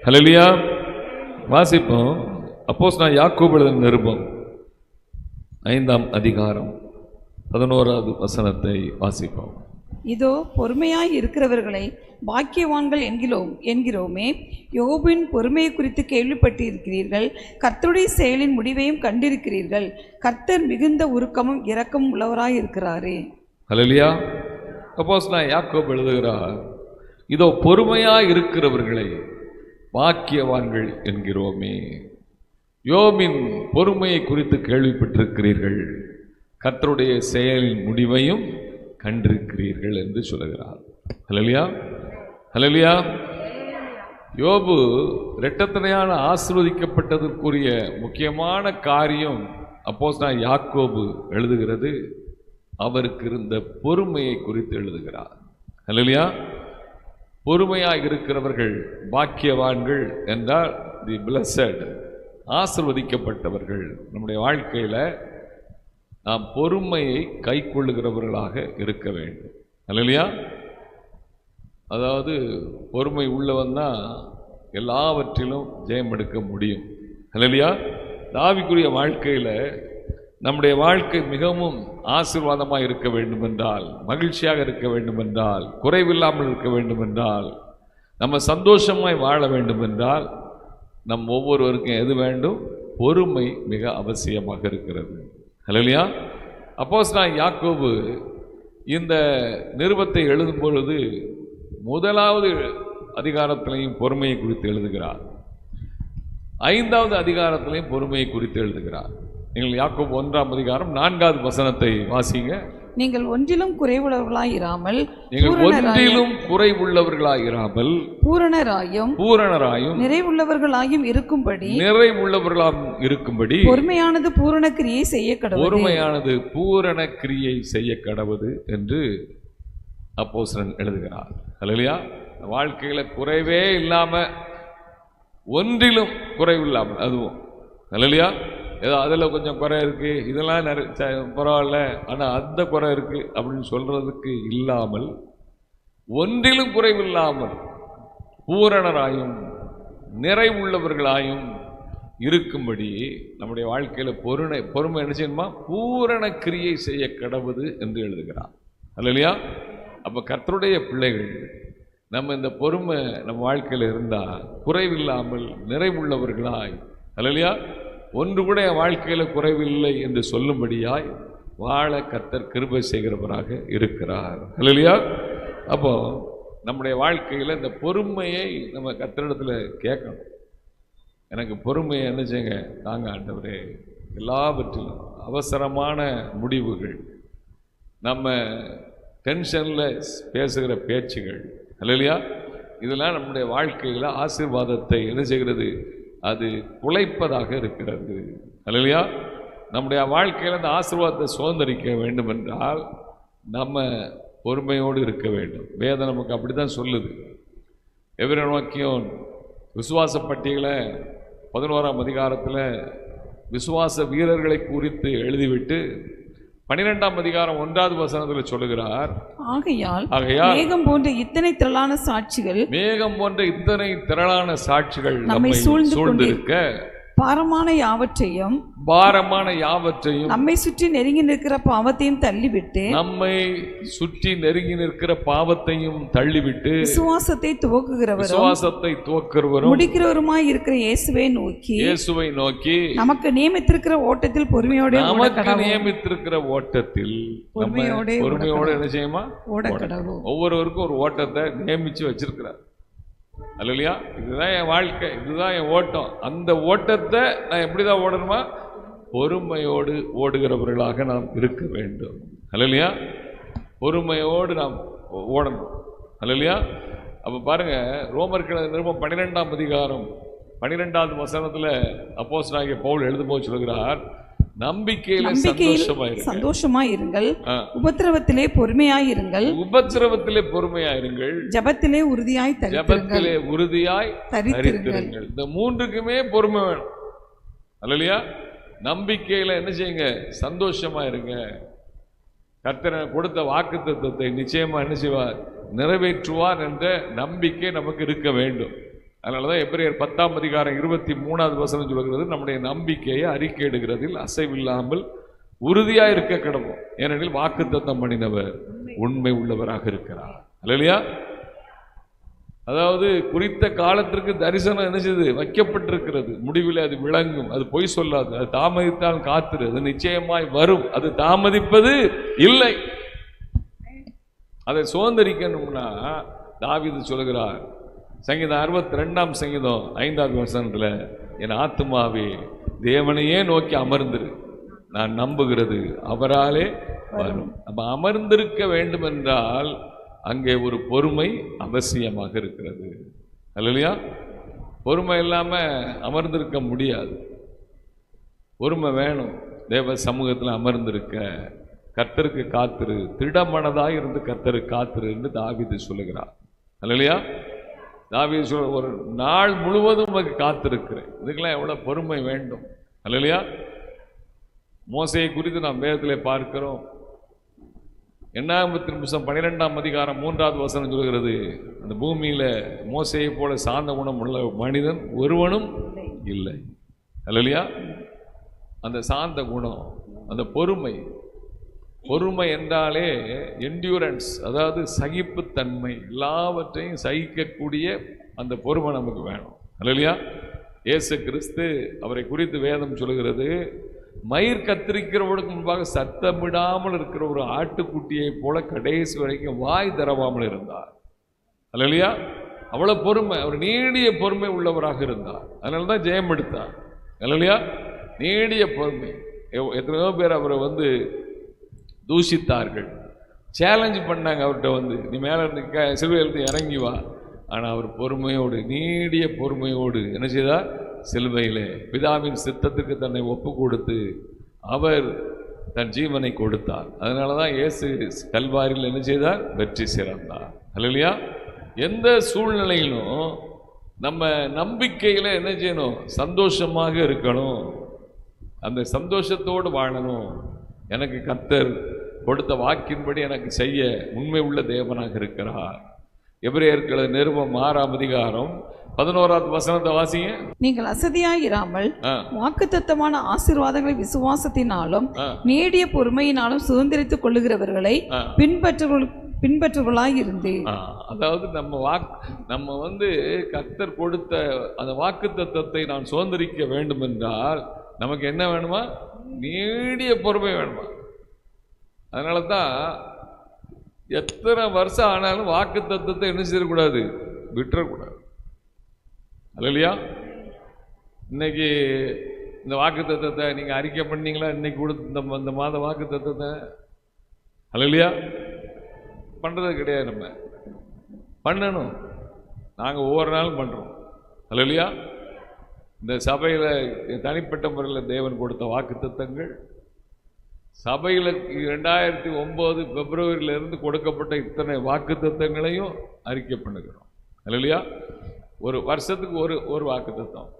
ஹல்லேலூயா. வாசிப்போம். அப்போஸ்தலனாகிய யாக்கோபு எழுதின நிருபம் 5ஆம் அதிகாரம் 11வது வசனத்தை வாசிப்போம். இதோ பொறுமையாய் இருக்கிறவர்களை பாக்கியவான்கள் என்கிறோமே. யோபின் பொறுமையை குறித்து கேள்விப்பட்டிருக்கிறீர்கள், கர்த்தருடைய செயலின் முடிவையும் கண்டிருக்கிறீர்கள். கர்த்தர் மிகுந்த உருக்கமும் இரக்கமும் உள்ளவராய் இருக்கிறாரே. ஹல்லேலூயா. அப்போஸ்தலனாகிய யாக்கோபு எழுதுகிறார், இதோ பொறுமையாய் இருக்கிறவர்களை பாக்கியவான்கள் என்கிறோமே. யோபின் பொறுமையை குறித்து கேள்விப்பட்டிருக்கிறீர்கள், கர்த்தருடைய செயலின் முடிவையும் கண்டிருக்கிறீர்கள் என்று சொல்லுகிறார். ஹல்லேலூயா, ஹல்லேலூயா. யோபு இரட்டத்தனையான ஆசீர்வதிக்கப்பட்டதற்குரிய முக்கியமான காரியம் அப்போஸ்தலனாகிய யாக்கோபு எழுதுகிறது, அவருக்கு இருந்த பொறுமையை குறித்து எழுதுகிறார். ஹல்லேலூயா. பொறுமையாக இருக்கிறவர்கள் பாக்கியவான்கள் என்றால் தி பிளஸட், ஆசீர்வதிக்கப்பட்டவர்கள். நம்முடைய வாழ்க்கையில் நாம் பொறுமையை கை கொள்ளுகிறவர்களாக இருக்க வேண்டும். ஹல்லேலூயா. அதாவது பொறுமை உள்ளவன் தான் எல்லாவற்றிலும் ஜெயம் எடுக்க முடியும். ஹல்லேலூயா. ஆவிக்குரிய வாழ்க்கையில் நம்முடைய வாழ்க்கை மிகவும் ஆசீர்வாதமாக இருக்க வேண்டும் என்றால், மகிழ்ச்சியாக இருக்க வேண்டும் என்றால், குறைவில்லாமல் இருக்க வேண்டும் என்றால், நம்ம சந்தோஷமாய் வாழ வேண்டும் என்றால், நம் ஒவ்வொருவருக்கும் எது வேண்டும்? பொறுமை மிக அவசியமாக இருக்கிறது. ஹல்லேலூயா. அப்போஸ்தலனாகிய யாக்கோபு இந்த நிருபத்தை எழுதும் பொழுது முதலாவது அதிகாரத்திலையும் பொறுமையை குறித்து எழுதுகிறார், 5வது அதிகாரத்திலையும் பொறுமையை குறித்து எழுதுகிறார். நீங்கள் யாக்கோபு 1ஆம் அதிகாரம் 4வது வசனத்தை வாசிங்க. நீங்கள் ஒன்றிலும் குறைவுள்ளவர்களாயிராமல் பூரணராயும் நிறைவுள்ளவர்களாயும் இருக்கும்படி பொறுமையானது பூரண கிரியை செய்ய கடவுது என்று அப்போஸ்தலன் எழுதுகிறார். ஹல்லேலூயா. வாழ்க்கையில குறைவே இல்லாம, ஒன்றிலும் குறைவில்லாமல், அதுவும் ஹல்லேலூயா. ஏதோ அதில் கொஞ்சம் குறை இருக்குது, இதெல்லாம் பரவாயில்ல, ஆனால் அந்த குறை இருக்குது அப்படின்னு சொல்கிறதுக்கு இல்லாமல், ஒன்றிலும் குறைவில்லாமல் பூரணராயும் நிறைவுள்ளவர்களாயும் இருக்கும்படி நம்முடைய வாழ்க்கையில் பொறுமை என்ன செய்யணுமா? பூரண கிரியை செய்ய கடவுது என்று எழுதுகிறார். ஹல்லேலூயா. அப்போ கர்த்தருடைய பிள்ளைகள் நம்ம இந்த பொறுமை நம்ம வாழ்க்கையில் இருந்தால் குறைவில்லாமல் நிறைவுள்ளவர்களாய், ஹல்லேலூயா, ஒன்று கூட என் வாழ்க்கையில் குறைவில்லை என்று சொல்லும்படியாய் வாழ கர்த்தர் கிருபை செய்கிறவராக இருக்கிறார். ஹல்லேலூயா. அப்போ நம்முடைய வாழ்க்கையில் இந்த பொறுமையை நம்ம கர்த்தரிடத்தில் கேட்கணும். எனக்கு பொறுமையை என்ன செய்யுங்க தாங்க ஆண்டவரே. எல்லாவற்றிலும் அவசரமான முடிவுகள், நம்ம டென்ஷனில் பேசுகிற பேச்சுகள், ஹல்லேலூயா, இதெல்லாம் நம்முடைய வாழ்க்கையில் ஆசீர்வாதத்தை என்ன செய்கிறது? அது குலைப்பதாக இருக்கிறது. ஹல்லேலூயா. நம்முடைய வாழ்க்கையில் அந்த ஆசீர்வாதத்தை சுதந்திரிக்க வேண்டும் என்றால் நம்ம பொறுமையோடு இருக்க வேண்டும். வேதம் நமக்கு அப்படி தான் சொல்லுது. எபிரேயர் நோக்கியோன் விசுவாச பட்டியலை 11ஆம் அதிகாரத்தில் விசுவாச வீரர்களை குறித்து எழுதிவிட்டு 12ஆம் அதிகாரம் 1வது வசனத்தில் சொல்லுகிறார், ஆகையால் மேகம் போன்ற இத்தனை திரளான சாட்சிகள் நம்மை சூழ்ந்திருக்க பாரமான யாவற்றையும் நம்மை சுற்றி நெருங்கி நிற்கிற பாவத்தையும் தள்ளிவிட்டு விசுவாசத்தை துவக்குகிறவரும் முடிக்கிறவருமாய் இருக்கிற இயேசுவை நோக்கி நமக்கு நியமித்திருக்கிற ஓட்டத்தில் பொறுமையோடு என்ன செய்யுமா? ஒவ்வொருவருக்கும் ஒரு ஓட்டத்தை நியமிச்சு வச்சிருக்கிறார். ஹல்லேலூயா. இதுதான் என் வாழ்க்கை, இதுதான் என் ஓட்டம். அந்த ஓட்டத்தை நான் எப்படிதான் ஓடணுமா? பொறுமையோடு ஓடுகிறவர்களாக நாம் இருக்க வேண்டும். ஹல்லேலூயா. பொறுமையோடு நாம் ஓடணும். ஹல்லேலூயா. அப்போ பாருங்க, ரோமர்கள் நிருபம் 12ஆம் அதிகாரம் 12வது வசனத்தில் அப்போஸ்தலனாகிய பவுல் எழுதும்போது சொல்கிறார், நம்பிக்கையிலே சந்தோஷமாயிருங்கள், உபத்திரவத்திலே பொறுமையாயிருங்கள், ஜெபத்திலே உறுதியாய் தரித்திருங்கள். இந்த மூன்றுக்குமே பொறுமை வேணும். ஹல்லேலூயா. நம்பிக்கையில என்ன செய்யுங்க? சந்தோஷமா இருங்க. கர்த்தர் கொடுத்த வாக்குத்தத்தத்தை நிச்சயமா என்ன செய்வார்? நிறைவேற்றுவார் என்ற நம்பிக்கை நமக்கு இருக்க வேண்டும். அதனாலதான் எபிரேயர் 10ஆம் அதிகாரம் 23வது வசனம் சொல்கிறது, நம்முடைய நம்பிக்கையை அறிக்கையிடுகிறதில் அசைவில்லாமல் உறுதியா இருக்க கடவும், ஏனெனில் வாக்குத்தத்தம் பண்ணினவர் உண்மை உள்ளவராக இருக்கிறார். அல்லேலூயா. அதாவது குறித்த காலத்திற்கு தரிசனம் என்ன செய்து வைக்கப்பட்டிருக்கிறது, முடிவில் அது விளங்கும், அது பொய் சொல்லாது, அது தாமதித்தால் காத்திரு, அது நிச்சயமாய் வரும், அது தாமதிப்பது இல்லை. அதை சுதந்திரிக்கணும்னா தாவீது சொல்கிறார், சங்கீதம் 62ஆம் சங்கீதம் 5வது வசனத்துல, என் ஆத்துமாவே தேவனையே நோக்கி அமர்ந்திரு, நான் நம்புகிறது அவராலே வரும். அப்ப அமர்ந்திருக்க வேண்டும் என்றால் அங்கே ஒரு பொறுமை அவசியமாக இருக்கிறது. அல்லேலூயா. பொறுமை இல்லாம அமர்ந்திருக்க முடியாது. பொறுமை வேணும். தேவ சமூகத்தில் அமர்ந்திருக்க கர்த்தருக்கு காத்திரு, திடமனதாய் இருந்து கர்த்தருக்கு காத்திரு என்று தாவீது சொல்லுகிறார். அல்லேலூயா. தாவீது சொல்ற, ஒரு நாள் முழுவதும் உனக்கு காத்திருக்கிறேன். இதுக்கெல்லாம் எவ்வளவு பொறுமை வேண்டும். அல்லேலூயா. மோசையை குறித்து நாம் வேதத்திலே பார்க்கிறோம். எண்ணாகமத்தின் புத்தகம் 12ஆம் அதிகாரம் 3வது வசனம் சொல்கிறது, அந்த பூமியில மோசையை போல சார்ந்த குணம் உள்ள மனிதன் ஒருவனும் இல்லை. அல்லேலூயா. அந்த சார்ந்த குணம், அந்த பொறுமை, பொறுமை என்றாலே என்டியூரன்ஸ், அதாவது சகிப்புத்தன்மை, எல்லாவற்றையும் சகிக்கக்கூடிய அந்த பொறுமை நமக்கு வேணும். அல்லேலூயா. இயேசு கிறிஸ்து அவரை குறித்து வேதம் சொல்கிறது, மயிர் கத்திரிக்கிறவனுக்கு முன்பாக சத்தமிடாமல் இருக்கிற ஒரு ஆட்டுக்குட்டியை போல கடைசி வரைக்கும் வாய் தரவாமல் இருந்தார். அல்லேலூயா. அவ்வளவு பொறுமை, அவர் நீடிய பொறுமை உள்ளவராக இருந்தார். அதனாலதான் ஜெயம் எடுத்தார். அல்லேலூயா. நீடிய பொறுமை. எத்தனையோ பேர் அவரை தூஷித்தார்கள், சேலஞ்ச் பண்ணாங்க அவர்கிட்ட, நீ மேல இருந்து சிலுவையிலிருந்து இறங்கி வா. ஆனா அவர் பொறுமையோடு, நீடிய பொறுமையோடு என்ன செய்தார், சிலுவையிலே பிதாவின் சித்தத்துக்கு தன்னை ஒப்பு கொடுத்து அவர் தன் ஜீவனை கொடுத்தார். அதனாலதான் இயேசு கல்வாரியில் என்ன செய்தார், வெற்றி சிறந்தார். அல்லேலூயா. எந்த சூழ்நிலையிலும் நம்ம நம்பிக்கையில என்ன செய்யணும், சந்தோஷமாக இருக்கணும், அந்த சந்தோஷத்தோடு வாழணும். எனக்கு கர்த்தர் கொடுத்த வாக்கின்படி எனக்கு செய்ய உண்மை உள்ள தேவனாக இருக்கிறார். எபிரேயர் நிருபம் 6ஆம் அதிகாரம் 11வது வசனத்தை வாசிங்க. நீங்கள் அசதியாயிராமல் வாக்குத்தத்தமான ஆசீர்வாதங்களை விசுவாசத்தினாலும் நீடிய பொறுமையினாலும் சுதந்திரித்துக் கொள்ளுகிறவர்களை பின்பற்றுவர்களாய் இருந்து. அதாவது நம்ம கர்த்தர் கொடுத்த அந்த வாக்குத்தத்தத்தை நான் சுதந்திரிக்க வேண்டும் என்றால் நமக்கு என்ன வேணுமா, நீடிய பொறுமை வேணுமா. அதனால தான் எத்தனை வருஷம் ஆனாலும் வாக்குத்தத்தத்தை என்ன செய்யக்கூடாது, விட்டுறக்கூடாது. அல்லேலூயா. இன்னைக்கு இந்த வாக்குத்தத்தத்தை நீங்க அறிக்கை பண்ணீங்களா, இன்னைக்கு கொடுத்த இந்த மாத வாக்குத்தத்தத்தை? அல்லேலூயா. பண்றது கிடையாது. நம்ம பண்ணணும். நாங்க ஒவ்வொரு நாளும் பண்றோம். அல்லேலூயா. இந்த சபையில தனிப்பட்ட முறையில் தேவன் கொடுத்த வாக்குத்தத்தங்கள், சபையில் 2009 பிப்ரவரியிலிருந்து கொடுக்கப்பட்ட இத்தனை வாக்குத்தத்தங்களையும் அறிக்கை பண்ணுகிறோம். அல்லேலூயா. ஒரு வருஷத்துக்கு ஒரு வாக்குத்தத்தம்.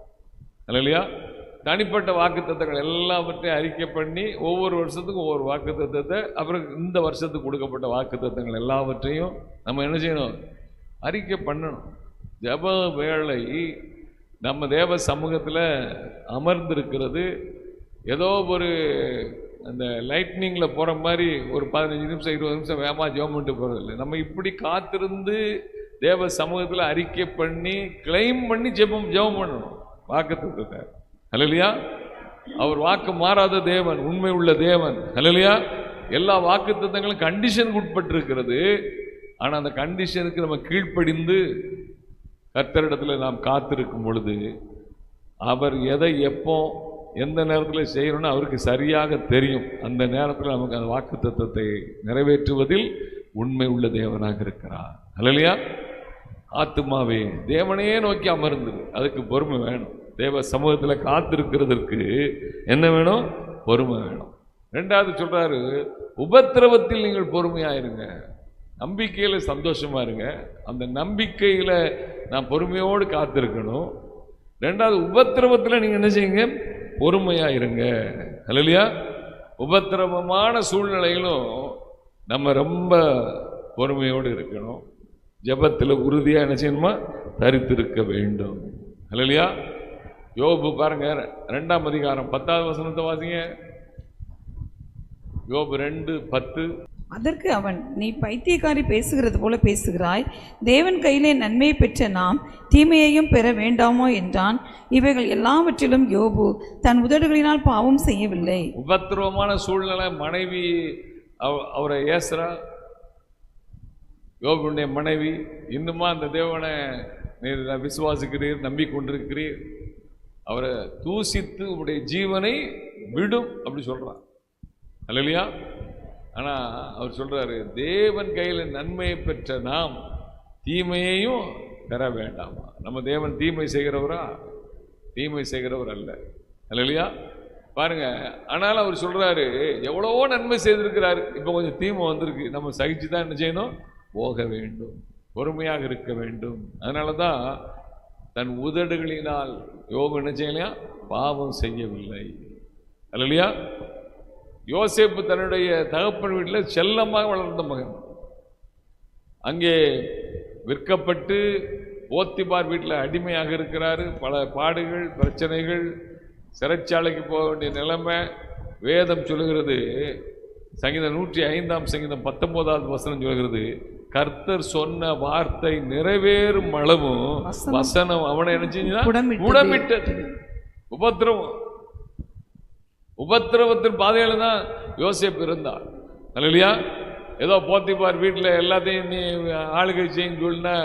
அல்லேலூயா. தனிப்பட்ட வாக்குத்தத்தங்கள் எல்லாவற்றையும் அறிக்கை பண்ணி ஒவ்வொரு வருஷத்துக்கும் ஒவ்வொரு வாக்குத்தத்தத்தை, அப்புறம் இந்த வருஷத்துக்கு கொடுக்கப்பட்ட வாக்குத்தத்தங்கள் எல்லாவற்றையும் நம்ம என்ன செய்யணும், அறிக்கை பண்ணணும். ஜெப வேளை நம்ம தேவ சமூகத்தில் அமர்ந்திருக்கிறது ஏதோ ஒரு அந்த லைட்னிங்கில் போகிற மாதிரி ஒரு 15 நிமிஷம் 20 நிமிஷம் வேகமாக ஜெபம் பண்ணிட்டு போகிறதில்லை. நம்ம இப்படி காத்திருந்து தேவ சமூகத்தில் அறிக்கை பண்ணி கிளைம் பண்ணி ஜெபம் பண்ணணும் வாக்குத்தத்தத்தை. அல்லேலூயா. அவர் வாக்கு மாறாத தேவன், உண்மை உள்ள தேவன். அல்லேலூயா. எல்லா வாக்குத்தத்தங்களும் கண்டிஷனுக்கு உட்பட்டிருக்கிறது. ஆனால் அந்த கண்டிஷனுக்கு நம்ம கீழ்ப்படிந்து கர்த்தரிடத்தில் நாம் காத்திருக்கும் பொழுது அவர் எதை எப்போ எந்த நேரத்தில் செய்யணும்னு அவருக்கு சரியாக தெரியும். அந்த நேரத்தில் நமக்கு அந்த வாக்குத்தத்தத்தை நிறைவேற்றுவதில் உண்மை உள்ள தேவனாக இருக்கிறார். அல்லேலூயா. ஆத்துமாவே தேவனையே நோக்கி அமர்ந்தது, அதுக்கு பொறுமை வேணும். தேவ சமூகத்தில் காத்திருக்கிறதுக்கு என்ன வேணும், பொறுமை வேணும். ரெண்டாவது சொல்றாரு, உபத்திரவத்தில் நீங்கள் பொறுமையாயிருங்க, நம்பிக்கையில சந்தோஷமா இருங்க. அந்த நம்பிக்கையில நான் பொறுமையோடு காத்திருக்கணும். ரெண்டாவது உபத்திரவத்தில் நீங்க என்ன செய்யுங்க, பொறுமையா இருங்க. அல்லேலூயா. உபத்திரவமான சூழ்நிலையிலும் நம்ம ரொம்ப பொறுமையோடு இருக்கணும். ஜெபத்தில் உறுதியாக என்ன செய்யணுமா? தரித்திருக்க வேண்டும். அல்லையா? யோபு பாருங்க 2ஆம் அதிகாரம் 10வது வசனத்தை வாசிங்க. யோபு 2:10. அதற்கு அவன், நீ பைத்தியக்காரி பேசுகிறது போல பேசுகிறாய். தேவன் கையிலே நன்மையை பெற்ற நாம் தீமையையும் பெற வேண்டாமோ என்றான். இவைகள் எல்லாவற்றிலும் யோபு தன் உதடுகளினால் பாவம் செய்யவில்லை. உபத்திரவமான சூழ்நிலை, மனைவி அவரை ஏசுறா. யோபுடைய மனைவி, இன்னுமா அந்த தேவனை நீர் விசுவாசிக்கிறீர், நம்பிக்கொண்டிருக்கிறீர், அவரை தூசித்து உடைய ஜீவனை விடும் அப்படி சொல்றான். அல்லையா? ஆனா அவர் சொல்றாரு, தேவன் கையில் நன்மையை பெற்ற நாம் தீமையையும் பெற வேண்டாமா. நம்ம தேவன் தீமை செய்கிறவரா? தீமை செய்கிறவர் அல்ல. அல்லையா? பாருங்க. ஆனாலும் அவர் சொல்றாரு, எவ்வளவோ நன்மை செய்திருக்கிறாரு, இப்போ கொஞ்சம் தீமை வந்திருக்கு, நம்ம சகிச்சு தான் என்ன செய்யணும்? போக வேண்டும், பொறுமையாக இருக்க வேண்டும். அதனால தான் தன் உதடுகளினால் யோபு என்ன செய்யலையா? பாவம் செய்யவில்லை. அல்லையா? யோசேப்பு தன்னுடைய தகப்பன் வீட்டில் செல்லமாக வளர்ந்த மகன். அங்கே விற்கப்பட்டு போத்திபார் வீட்டில் அடிமையாக இருக்கிறாரு. பல பாடுகள், பிரச்சனைகள், சிறைச்சாலைக்கு போக வேண்டிய நிலைமை. வேதம் சொல்லுகிறது, சங்கீதம் 105ஆம் சங்கீதம் 19வது வசனம் சொல்கிறது, கர்த்தர் சொன்ன வார்த்தை நிறைவேறும் அளவும் வசனம் அவனை என்ன செஞ்சா? உடமிட்டது. உபத்திரவம், உபத்திரவத்தின் பாதையில தான் யோசேப்பு இருந்தார். இல்லையா? ஏதோ போத்திபார் வீட்டில் எல்லாத்தையும் நீ ஆளுகை செய்யும் சொல்லினா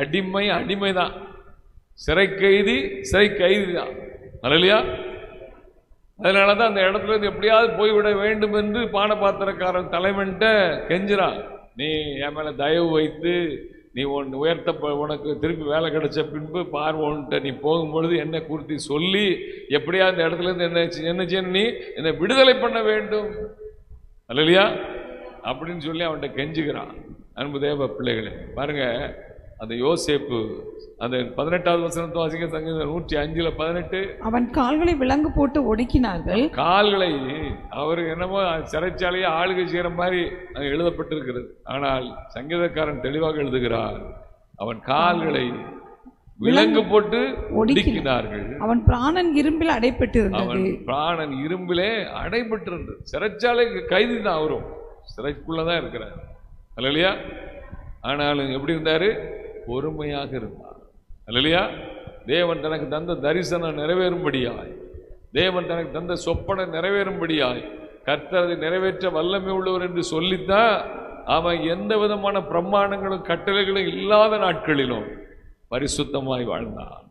அடிமை தான். சிறை கைதி தான். இல்லையா? அதனால தான் அந்த இடத்துல இருந்து எப்படியாவது போய்விட வேண்டும் என்று பானபாத்திரக்காரன் தலைவன்கிட்ட கெஞ்சுறான். நீ என் மேல தயவு வைத்து நீ உனக்கு திருப்பி வேலை கிடைச்ச பின்பு பார்வோன்ட்ட நீ போகும்பொழுது என்னை குறித்து சொல்லி எப்படியா அந்த இடத்துல இருந்து என்ன செய்யணும்? நீ என்னை விடுதலை பண்ண வேண்டும். அல்லையா? அப்படின்னு சொல்லி அவன்கிட்ட கெஞ்சுகிறான். அன்பு தேவ பிள்ளைகளே, பாருங்க, அந்த யோசேப்பு அந்த 18வது வசனத்தை வாசிக்க. சங்கீதம் 105:18. அவன் கால்களை விலங்கு போட்டு ஒடுக்கினார்கள். கால்களை அவர் என்னமோ சிறைச்சாலையை ஆளுகை செய்கிற மாதிரி அங்கே எழுதப்பட்டிருக்கிறது. ஆனால் சங்கீதக்காரன் தெளிவாக எழுதுகிறார், அவன் கால்களை விலங்கு போட்டு ஒடுக்கினார்கள். அவன் பிராணன் இரும்பில் அடைபட்டிருந்தது. அவன் பிராணன் இரும்பிலே அடைபட்டிருந்தது. சிறைச்சாலை கைதி தான், அவரும் சிறைக்குள்ளதான் இருக்கிறார். அல்லையா? ஆனாலும் எப்படி இருந்தாரு? பொறுமையாக இருந்தார். அல்லையா? தேவன் தனக்கு தந்த தரிசனம் நிறைவேறும்படியாய், தேவன் தனக்கு தந்த சொப்பனை நிறைவேறும்படியாய், கர்த்தரை நிறைவேற்ற வல்லமை உள்ளவர் என்று சொல்லித்தான் அவன் எந்த விதமான பிரமாணங்களும் கட்டளைகளும் இல்லாத நாட்களிலும் பரிசுத்தமாய் வாழ்ந்தான்.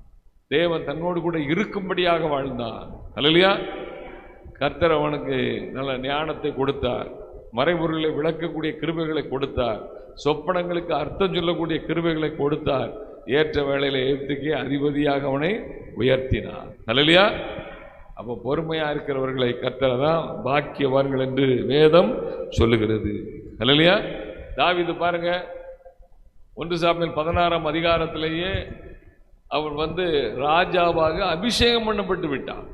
தேவன் தன்னோடு கூட இருக்கும்படியாக வாழ்ந்தான். அல்லையா? கர்த்தர் அவனுக்கு நல்ல ஞானத்தை கொடுத்தார், மறைபொருளை விளக்கக்கூடிய கிருபைகளை கொடுத்தார், சொப்பனங்களுக்கு அர்த்தம் சொல்லக்கூடிய கிருபைகளை கொடுத்தார். ஏற்ற வேளையில ஏற்றுக்கே அதிபதியாக அவனை உயர்த்தினார். அல்லையா? அப்போ பொறுமையா இருக்கிறவர்களை கர்த்தர் தான் பாக்கியவான்கள் என்று வேதம் சொல்லுகிறது. அல்லையா? தாவீது பாருங்க, 1 சாமுவேல் 16ஆம் அதிகாரத்திலேயே அவன் ராஜாவாக அபிஷேகம் பண்ணப்பட்டு விட்டான்.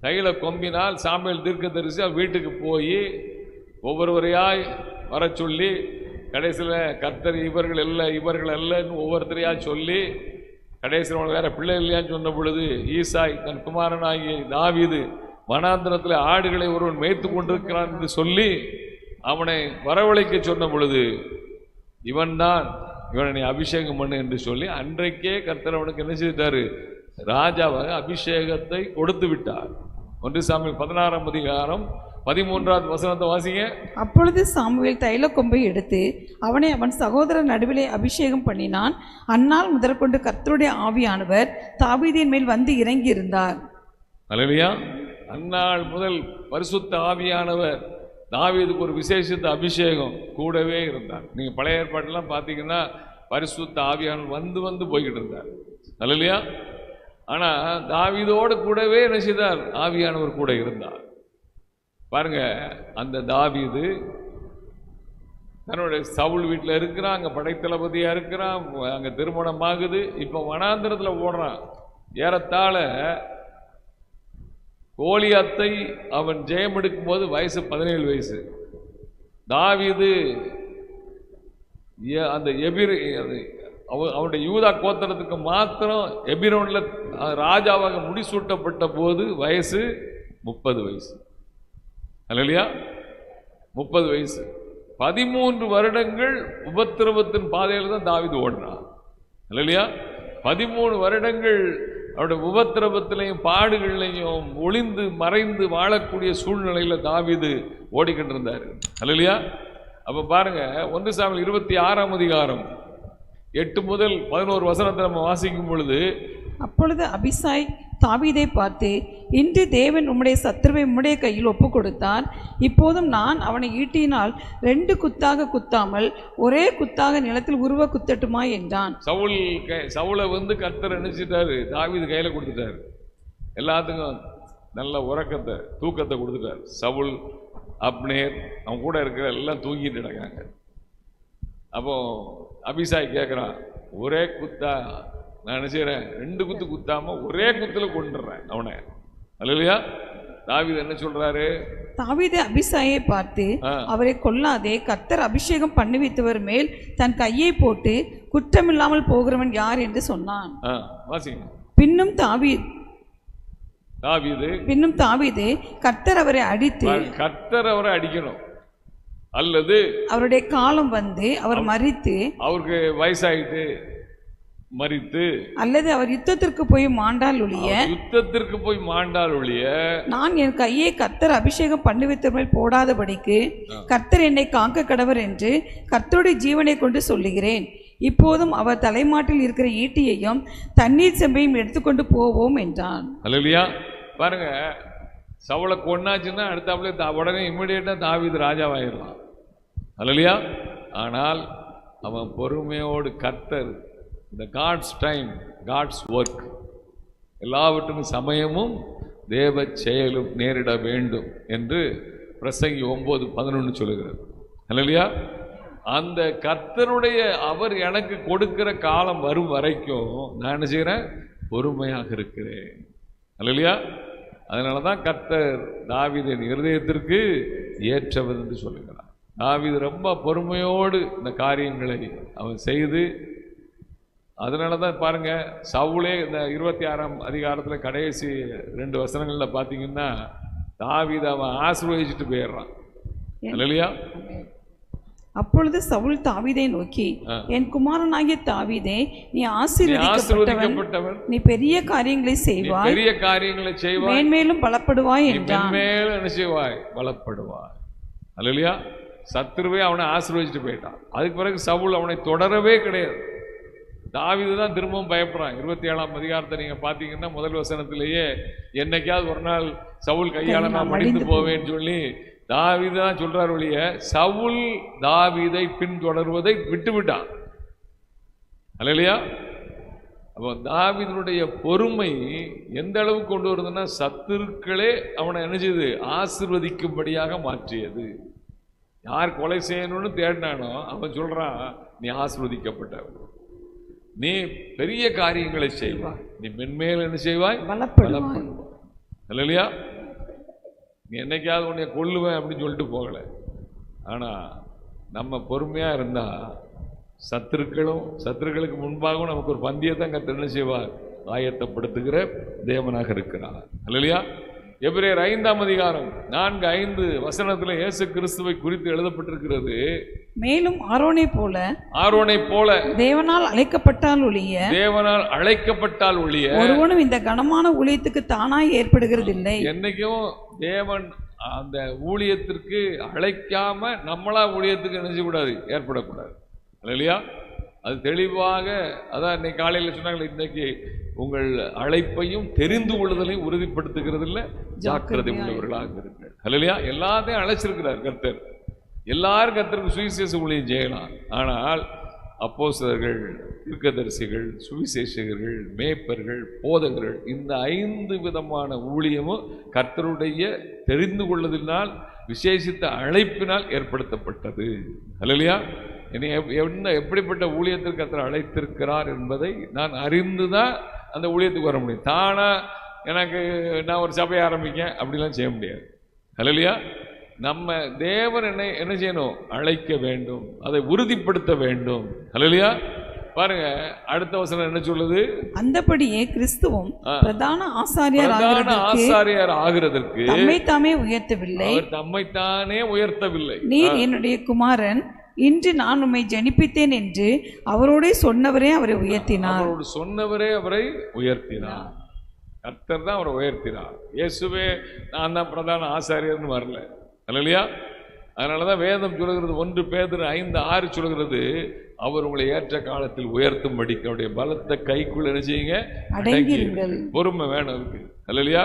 தைல கொம்பினால் சாமுவேல் தீர்க்கதரிசி வீட்டுக்கு போய் ஒவ்வொருவரையாய் வர சொல்லி, கடைசியில் கர்த்தர் இவர்கள் அல்லன்னு ஒவ்வொருத்தரையா சொல்லி, கடைசியில் அவனுக்கு வேற பிள்ளை இல்லையான்னு சொன்ன பொழுது ஈசாய் தன் குமாரனாகிய தாவீது வனாந்திரத்தில் ஆடுகளை ஒருவன் மேய்த்து கொண்டிருக்கிறான் என்று சொல்லி அவனை வரவழைக்க சொன்ன பொழுது, இவனை அபிஷேகம் பண்ணு என்று சொல்லி அன்றைக்கே கர்த்தர் அவனுக்கு என்ன செய்தாரு? ராஜாவாக அபிஷேகத்தை கொடுத்து விட்டார். 1 சாமுவேல் 16ஆம் அதிகாரம் 13வது வசனத்தை வாசிங்க. அப்பொழுது சாமுவேல் தைல கொம்பை எடுத்து அவனை அவன் சகோதரர் நடுவிலே அபிஷேகம் பண்ணினான். அந்நாள் முதற்கொண்டு கர்த்தருடைய ஆவியானவர் தாவீதின் மேல் இறங்கி இருந்தார். அல்லேலூயா. அந்நாள் முதல் பரிசுத்த ஆவியானவர் தாவீதுக்கு ஒரு விசேஷித்த அபிஷேகம் கூடவே இருந்தார். நீங்க பழைய ஏற்பாட்டெல்லாம் பார்த்தீங்கன்னா பரிசுத்த ஆவியானவர் வந்து போய்கிட்டு இருந்தார். அல்லேலூயா. ஆனா தாவீதோடு கூடவே என்ன செய்தார்? ஆவியானவர் கூட இருந்தார். பாருங்க, அந்த தாவீது தன்னுடைய சவுல் வீட்டில் இருக்கிறான், அங்கே படைத்தளபதியா இருக்கிறான், அங்கே திருமணம் ஆகுது. இப்போ வனாந்திரத்தில் ஓடுறான். ஏறத்தாழ கோலியாத்தை அவன் ஜெயம் எடுக்கும் போது வயசு 17 வயசு. தாவீது அந்த அவனுடைய யூதா கோத்திரத்துக்கு மாத்திரம் எபிரோன்ல ராஜாவாக முடிசூட்டப்பட்ட போது வயசு 30 வயசு. அல்லையா? 30 வயசு. 13 வருடங்கள் உபத்திரவத்தின் பாதையில் தான் தாவீது ஓடினான். அல்லையா? 13 வருடங்கள் அவருடைய உபத்திரவத்திலையும் பாடுகள்லையும் ஒளிந்து மறைந்து வாழக்கூடிய சூழ்நிலையில தாவீது ஓடிக்கொண்டிருந்தார். அல்லையா? அப்ப பாருங்க, 1 சாமுவேல் 26ஆம் அதிகாரம் 8 முதல் 11 வசனத்தை நம்ம வாசிக்கும் பொழுது, அப்பொழுது அபிசாய் தாவீதை பார்த்து, இன்று தேவன் உம்முடைய சத்துருவை உம்முடைய கையில் ஒப்பு கொடுத்தார். இப்போதும் நான் அவனை ஈட்டியினால் 2 குத்தாக குத்தாமல் ஒரே குத்தாக நிலத்தில் உருவ குத்தட்டுமா என்றான். சவுலை கர்த்தர் நினைச்சிட்டாரு, தாவீது கையில கொடுத்துட்டாரு. எல்லாத்துக்கும் நல்ல உறக்கத்தை தூக்கத்தை கொடுத்துட்டார். சவுல், அப்னேர், அவன் கூட இருக்கிற எல்லாம் தூங்கிட்டு இருக்காங்க. அப்போ அபிசாய் கேட்குறான், ஒரே குத்தா நான் என்ன செய்யறேன்? 2 குத்து குத்தாம ஒரே குத்துல கொண்டுறேன் அவனை. அல்லையா? தாவீது என்ன சொல்றாரு? தாவீது அபிசாயை பார்த்து, அவரை கொல்லாதே, கர்த்தர் அபிஷேகம் பண்ணுவித்தவர் மேல் தன் கையை போட்டு குற்றமில்லாமல் போகிறவன் யார் என்று சொன்னான். பின்னும் தாவீது கர்த்தர் அவரை அடிக்கணும், அல்லது அவருடைய காலம் வந்து அவர் மரித்து, அவருக்கு வயசாயிட்டு மரித்து, அல்லது அவர் யுத்தத்திற்கு போய் மாண்டால் ஒழிய நான் என் கையை கர்த்தர் அபிஷேகம் பண்ணுவித்தவர் மேல் போடாதபடிக்கு கர்த்தர் என்னை காக்க கடவர் என்று கர்த்தருடைய ஜீவனை கொண்டு சொல்லுகிறேன். இப்போதும் அவர் தலைமாட்டில் இருக்கிற ஈட்டியையும் தண்ணீர் செம்பையும் எடுத்துக்கொண்டு போவோம் என்றான். அல்லேலூயா. பாருங்க, சவுலை கொன்னாச்சுன்னா அடுத்தாப்புல உடனே இம்மிடியேட்டா தாவீது ராஜாவாயிடலாம். அல்லேலூயா. ஆனால் அவன் பொறுமையோடு கர்த்தர், இந்த காட்ஸ் டைம், காட்ஸ் ஒர்க், எல்லாவற்றுக்கும் சமயமும் தேவ செயலும் நேரிட வேண்டும் என்று பிரசங்கி 9:11 சொல்லுகிறது. அல்லேலூயா. அந்த கர்த்தருடைய அவர் எனக்கு கொடுக்கிற காலம் வரும் வரைக்கும் நான் என்ன செய்கிறேன்? பொறுமையாக இருக்கிறேன். அல்லேலூயா. அதனால தான் கர்த்தர் தாவீதின் இருதயத்திற்கு ஏற்றவர் என்று சொல்லுகிறார். தாவீது ரொம்ப பொறுமையோடு இந்த காரியங்களை அவன் செய்து, அதனால தான் பாருங்க, சவுலே இந்த 26ஆம் அதிகாரத்தில் கடைசி 2 வசனங்கள்ல பார்த்தீங்கன்னா தாவீது அவன் ஆசீர்வதிச்சுட்டு போயிடுறான். அல்லேலூயா. அப்பொழுது சவுல் தாவீதை நோக்கி, என் குமாரனாகிய தாவீதே, நீ ஆசீர்வதிக்கப்பட்டவன், நீ பெரிய காரியங்களை செய்வாய், மேன்மேலும் பலப்படுவாய் என்றான். மேலும் என்ன செய்வாய்? பலப்படுவாய். அல்லேலூயா. சத்துருவே அவனை ஆசீர்வதிச்சுட்டு போயிட்டான். அதுக்கு பிறகு சவுல் அவனை தொடரவே கிடையாது. தாவீது தான் திரும்பவும் பயப்படுறான். 27ஆம் அதிகாரத்தை நீங்க பாத்தீங்கன்னா முதல் வசனத்திலேயே, என்னைக்காவது ஒரு நாள் சவுல் கையால நான் மடிந்து போவேன்னு சொல்லி தாவீது தான் சொல்றார் ஒழிய சவுல் தாவீதை பின்தொடர்வதை விட்டுவிட்டான். அல்லேலூயா. அப்போ தாவீதுடைய பொறுமை எந்த அளவுக்கு கொண்டு வருதுன்னா, சத்துருக்களே அவனை என்ன செய்து ஆசீர்வதிக்கும்படியாக மாற்றியது. யார் கொலை செய்யணும்னு தேடினானோ அவன் சொல்றான், நீ ஆசீர்வதிக்கப்பட்டவன், நீ பெரிய காரியங்களை செய்வாய், நீ மென்மேல் என்ன செய்வாய்? பலப்படுவாய். அல்லேலூயா. நீ என்னைக்காவது உன்னை கொல்லுவேன் அப்படின்னு சொல்லிட்டு போகல. ஆனா நம்ம பொறுமையா இருந்தா சத்துருக்களுக்கு முன்பாகவும் நமக்கு ஒரு பந்தயத்தான் கர்த்தர் என்ன செய்வார்? ஆயத்தப்படுத்துகிற தேவனாக இருக்கிறார். அல்லேலூயா. எபிரேயர் 5ஆம் அதிகாரம் 4:5 வசனத்தில் இயேசு கிறிஸ்துவை குறித்து எழுதப்பட்டிருக்கிறது. மேலும் ஆரோனை போல தேவனால் அழைக்கப்பட்டால் ஒழிய ஒருவனும் இந்த கனமான ஊழியத்துக்கு தானாய் ஏற்படுகிறதில்லை. என்னைக்கும் தேவன் அந்த ஊழியத்திற்கு அழைக்காம நம்மளா ஊழியத்துக்கு என்ன செய்யக்கூடாது? ஏற்படக்கூடாது. இல்லையா? அது தெளிவாக, அதான் இன்னைக்கு காலையில் சொன்னாங்க, இன்னைக்கு உங்கள் அழைப்பையும் தெரிந்து கொள்ளுதலையும் உறுதிப்படுத்துகிறது இல்லை, ஜாக்கிரதை உள்ளவர்களாக இருங்கள். இல்லையா? எல்லாத்தையும் அழைச்சிருக்கிறார் கர்த்தர். எல்லாரும் கர்த்தருக்கு சுவிசேஷ ஊழியம் செய்யலாம். ஆனால் அப்போஸ்தலர்கள், தீர்க்கதரிசிகள், சுவிசேஷகர்கள், மேய்ப்பர்கள், போதகர்கள், இந்த 5 விதமான ஊழியமும் கர்த்தருடைய தெரிந்து கொள்ளுதலினால், விசேஷித்த அழைப்பினால் ஏற்படுத்தப்பட்டது. அல்லேலூயா. என்ன எப்படிப்பட்ட ஊழியத்திற்கு கர்த்தர் அழைத்திருக்கிறார் என்பதை நான் அறிந்துதான் அந்த ஊழியத்துக்கு வர முடியும். தானா எனக்கு நான் ஒரு சபையை ஆரம்பிக்கேன் அப்படிலாம் செய்ய முடியாது. அல்லேலூயா. நம்ம தேவன் என்ன செய்யணும்? அழைக்க வேண்டும், அதை உறுதிப்படுத்த வேண்டும். அல்லேலூயா. பாருங்க அடுத்த வசனம் என்ன சொல்லுது? அந்தபடியே கிறிஸ்துவும் பிரதான ஆசாரியர் ஆகிறதற்கு தம்மைத்தாமே உயர்த்தவில்லை. அவர் தம்மைத்தானே உயர்த்தவில்லை. நீர் என்னுடைய குமாரன், இன்று நான் உம்மை ஜனிப்பித்தேன் என்று அவரோட சொன்னவரே அவரை உயர்த்தினார். அவரோடு சொன்னவரே அவரை உயர்த்தினார். கர்த்தர் தான் அவரை உயர்த்தினார். இயேசுவே நான் தான் பிரதான ஆசாரியர்னு வரல. அல்லேலூயா. அதனாலதான் வேதம் சொல்கிறது, 1 பேதுரு 5:6 சொல்கிறது, அவர் உங்களை ஏற்ற காலத்தில் உயர்த்தும்படி அவருடைய பலத்த கைக்குள்ள என்ன செய்யுங்க? அடங்கிருங்கள். பொறுமை வேணும் இருக்கு. அல்லேலூயா.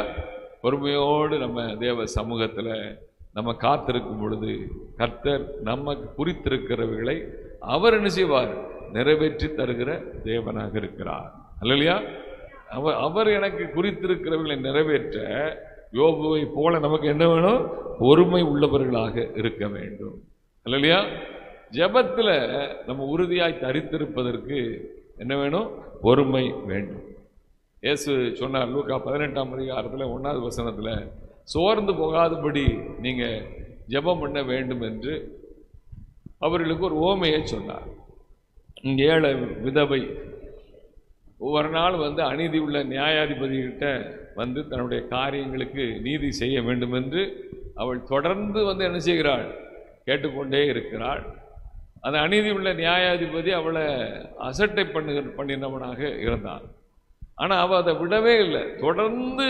பொறுமையோடு நம்ம தேவ சமூகத்துல நம்ம காத்திருக்கும் பொழுது கர்த்தர் நமக்கு குறித்திருக்கிறவர்களை அவர் என்ன செய்வார்? நிறைவேற்றி தருகிற தேவனாக இருக்கிறார். அல்லேலூயா. அவர் எனக்கு குறித்திருக்கிறவர்களை நிறைவேற்ற யோபுவை போல நமக்கு என்ன வேணும்? பொறுமை உள்ளவர்களாக இருக்க வேண்டும். அல்லேலூயா. ஜெபத்தில் நம்ம உறுதியாய் தரித்திருப்பதற்கு என்ன வேணும்? பொறுமை வேண்டும். இயேசு சொன்னார் லூக்கா 18ஆம் அதிகாரத்தில் 1வது வசனத்தில், சோர்ந்து போகாதபடி நீங்க ஜெபம் பண்ண வேண்டும் என்று அவர்களுக்கு ஒரு ஓமையை சொன்னார். 7 விதவை ஒவ்வொரு நாள் அநீதி உள்ள நியாயாதிபதிகிட்ட தன்னுடைய காரியங்களுக்கு நீதி செய்ய வேண்டும் என்று அவள் தொடர்ந்து என்ன செய்கிறாள்? கேட்டுக்கொண்டே இருக்கிறாள். அந்த அநீதி உள்ள நியாயாதிபதி அவளை அசட்டை பண்ணினவனாக இருந்தான். ஆனால் அவள் அதை விடவே இல்லை. தொடர்ந்து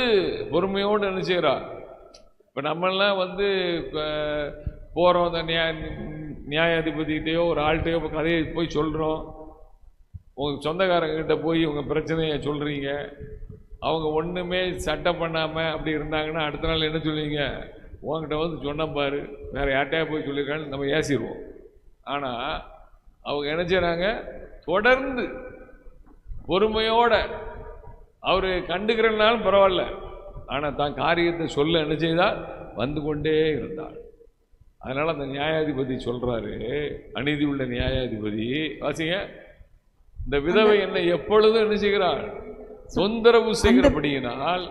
பொறுமையோடு என்ன செய்கிறாள்? இப்போ நம்மெல்லாம் போகிறோம், அந்த நியாயாதிபதிகிட்டையோ ஒரு ஆள்கிட்டையோ கதையை போய் சொல்கிறோம். உங்கள் சொந்தக்காரங்கிட்ட போய் உங்கள் பிரச்சனையை சொல்கிறீங்க. அவங்க ஒன்றுமே சட்டம் பண்ணாமல் அப்படி இருந்தாங்கன்னா அடுத்த நாள் என்ன சொல்லுவீங்க? உங்ககிட்ட சொன்ன பாரு, வேறு யார்ட்டையா போய் சொல்லியிருக்கான்னு நம்ம ஏசிடுவோம். ஆனால் அவங்க என்ன செய்கிறாங்க? தொடர்ந்து பொறுமையோட அவர் கண்டுக்கிறனாலும் பரவாயில்ல, ஆனால் தான் காரியத்தை சொல்ல என்ன செய்தால் வந்து கொண்டே இருந்தாள். அதனால் அந்த நியாயாதிபதி சொல்கிறாரு, அநீதி உள்ள நியாயாதிபதி, வாசிங்க, இந்த விதவை என்னை எப்பொழுதும் என்ன செய்கிறாள்? தொந்தரவு செய்கிறபடியினால்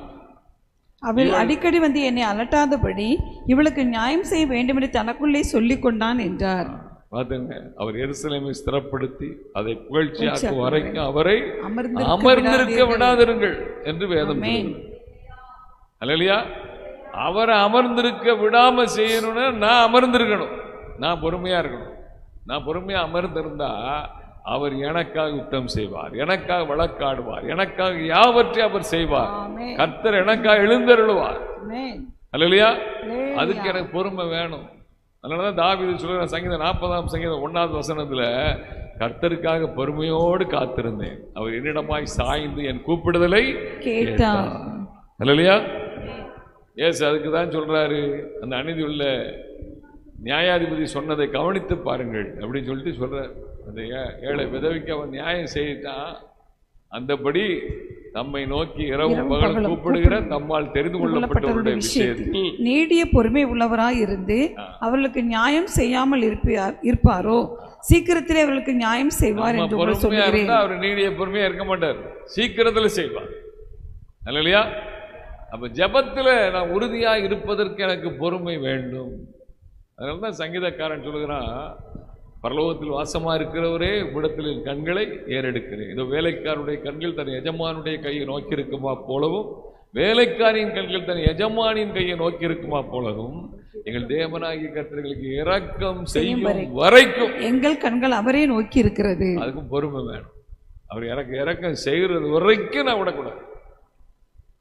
அவள் அடிக்கடி என்னை அலட்டாதபடி இவளுக்கு நியாயம் செய்ய வேண்டும் என்று தனக்குள்ளே சொல்லிக் கொண்டான் என்றார். பாத்துங்க, அவர் எருசலேமை ஸ்திரப்படுத்தி அதை புகழ்ச்சியாக்கும் வரைக்கும் அவரை அமர்ந்திருக்க விடாதிருங்கள் என்று வேதம் சொல்கிறது. அல்லேலூயா. அவரை அமர்ந்திருக்க விடாம செய்யணும்னு நான் அமர்ந்திருக்கணும், நான் பொறுமையா இருக்கணும். நான் பொறுமையா அமர்ந்திருந்தா அவர் எனக்காக யுத்தம் செய்வார், எனக்காக வழக்காடுவார், எனக்காக யாவற்றை அவர் செய்வார். கர்த்தர் எனக்காக எழுந்தருளுவார். அல்லேலூயா. அதுக்கு எனக்கு பொறுமை வேணும். அதனாலதான் தாவீது சொல்ற சங்கீதம் 40ஆம் சங்கீதம் 1வது வசனத்துல, கர்த்தருக்காக பொறுமையோடு காத்திருந்தேன், அவர் என்னிடமாய் சாய்ந்து என் கூப்பிடுதலை கேட்டார். அல்லேலூயா. ஏசு அதுக்கு தான் சொல்றாரு, அந்த அநீதி உள்ள நியாயாதிபதி சொன்னதை கவனித்து பாருங்கள் அப்படின்னு சொல்லிட்டு சொல்றாரு. அந்த 7 விதவைக்கு அவன் நியாயம் செய்தான். அந்தபடி தம்மை நோக்கி இரவும் பகல் கூப்பிடுகிற தம்மால் தெரிந்து கொள்ளப்பட்டவருடைய விஷயத்தில் நீடிய பொறுமை உள்ளவராய் இருந்து அவர்களுக்கு நியாயம் செய்யாமல் இருப்பாரோ சீக்கிரத்திலே அவர்களுக்கு நியாயம் செய்வார் என்று சொல்கிறேன். அவர் நீடிய பொறுமையா இருக்க மாட்டார், சீக்கிரத்தில் செய்வார். அல்லேலூயா. அப்ப ஜெபத்தில் நான் உறுதியாக இருப்பதற்கு எனக்கு பொறுமை வேண்டும். அதனால தான் சங்கீதக்காரன் சொல்லுகிறான், பரலோகத்தில் வாசமா இருக்கிறவரே விடத்தில் கண்களை ஏறெடுக்கிறேன். இதோ வேலைக்காரனுடைய கண்கள் தன் எஜமானுடைய கையை நோக்கி இருக்குமா போலவும், வேலைக்காரியின் கண்கள் தன் எஜமானின் கையை நோக்கி இருக்குமா போலவும், எங்கள் தேவனாகிய கர்த்தர்களுக்கு இரக்கம் செய்யும் வரைக்கும் எங்கள் கண்கள் அவரே நோக்கி இருக்கிறது. அதுக்கும் பொறுமை வேணும். அவர் எனக்கு இரக்கம் செய்கிறது வரைக்கும் நான் விடக்கூடாது.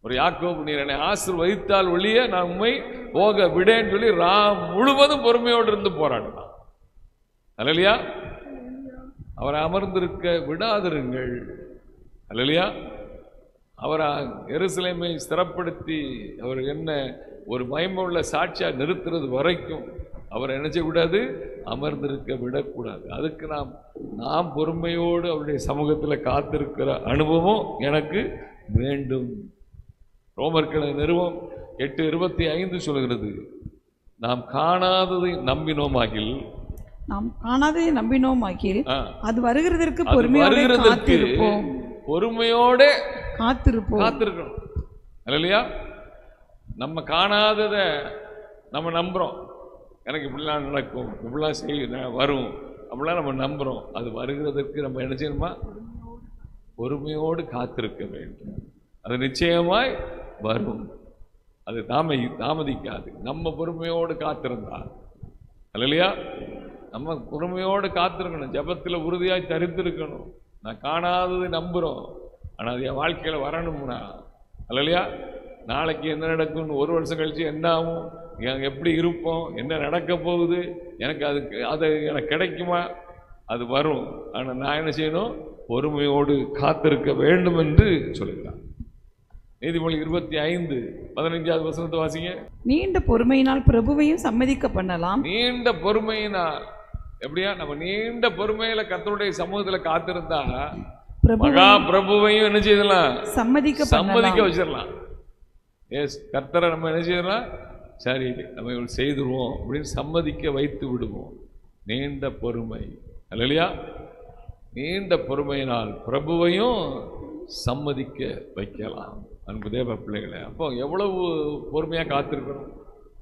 ஒரு யாக்கோபு, நீர் என்னை ஆசீர்வதித்தால் ஒழிய நான் உண்மை போக விடேன்னு சொல்லி முழுவதும் பொறுமையோடு இருந்து போராடினான். அல்லேலூயா. அவரை அமர்ந்திருக்க விடாதிருங்கள். அல்லேலூயா. அவர் எருசலேமை ஸ்திரப்படுத்தி அவர் என்ன ஒரு மகிமையுள்ள சாட்சியா நிறுத்துறது வரைக்கும் அவர் என்ன செய்யக்கூடாது? அமர்ந்திருக்க விடக்கூடாது. அதுக்கு நாம் பொறுமையோடு அவருடைய சமூகத்தில் காத்திருக்கிற அனுபவம் எனக்கு வேண்டும். ரோமர்களை நிறுவம் 8:25 சொல்கிறது, நாம் காணாததை நம்பினோமாகில், நாம் காணாததை நம்பினோமாகில் அது வருகிறதற்கு பொறுமையோடு காத்திருப்போம். பொறுமையோட காத்திருக்கணும். அல்லேலூயா. நம்ம காணாததை நம்ம நம்புறோம், எனக்கு இப்படிலாம் நடக்கும், இப்படிலாம் வரும் அப்படிலாம் நம்ம நம்புகிறோம். அது வருகிறதற்கு நம்ம என்ன செய்யணுமா? பொறுமையோடு காத்திருக்க வேண்டும். அது நிச்சயமாய் வரும். அது தாமதிக்காது. நம்ம பொறுமையோடு காத்திருந்தா. அல்லையா? நம்ம பொறுமையோடு காத்திருக்கணும். ஜபத்தில் உறுதியாய் தரித்திருக்கணும். நான் காணாதது நம்புகிறோம், ஆனால் அது என் வாழ்க்கையில் வரணும்னா. அல்லையா? நாளைக்கு என்ன நடக்கும்னு, ஒரு வருஷம் கழிச்சு என்ன ஆகும், எப்படி இருப்போம், என்ன நடக்க போகுது, எனக்கு அது எனக்கு கிடைக்குமா, அது வரும். ஆனால் நான் என்ன செய்யணும்? பொறுமையோடு காத்திருக்க வேண்டும் என்று சொல்கிறார். நீதிமொழி 25:15 வசனத்தை வாசிங்க. நீண்ட பொறுமையினால் பிரபுவையும் சம்மதிக்க பண்ணலாம். நீண்ட பொறுமையினால் எப்படியா? நம்ம நீண்ட பொறுமையில கர்த்தருடைய சமூகத்துல காத்திருந்தா மகா பிரபுவையும் என்ன செய்யலாம்? சம்மதிக்க வச்சிடலாம். கர்த்தரை நம்ம என்ன செய்யலாம்? சரி, நம்ம இவள் செய்துருவோம் அப்படின்னு சம்மதிக்க வைத்து விடுவோம். நீண்ட பொறுமை. அல்லையா? நீண்ட பொறுமையினால் பிரபுவையும் சம்மதிக்க வைக்கலாம். அன்பு தேவ பிள்ளைகளை, அப்போ எவ்வளவு பொறுமையாக காத்திருக்கணும்.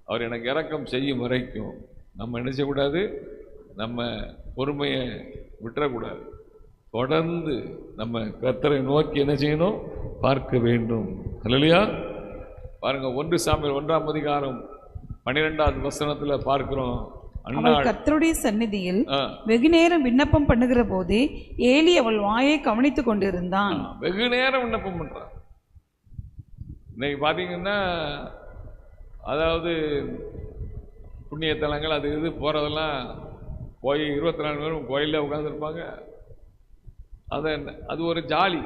அவர் எனக்கு இரக்கம் செய்யும் வரைக்கும் நம்ம என்ன செய்யக்கூடாது? நம்ம பொறுமையை விட்டுறக்கூடாது. தொடர்ந்து நம்ம கர்த்தரை நோக்கி என்ன செய்யணும்? பார்க்க வேண்டும். அல்லையா? பாருங்க, 1 சாமுவேல் 1:12 பார்க்கிறோம். கர்த்தருடைய சந்நிதியில் வெகு நேரம் விண்ணப்பம் பண்ணுகிற போது ஏலி அவள் வாயை கவனித்துக் கொண்டிருந்தான். வெகு நேரம் விண்ணப்பம் பண்றான். இன்னைக்கு பாத்தீங்கன்னா, அதாவது புண்ணிய தலங்கள் அது இது போறதெல்லாம் போய் 24 நேரம் கோயிலில் உட்காந்துருப்பாங்க. அது ஒரு ஜாலி.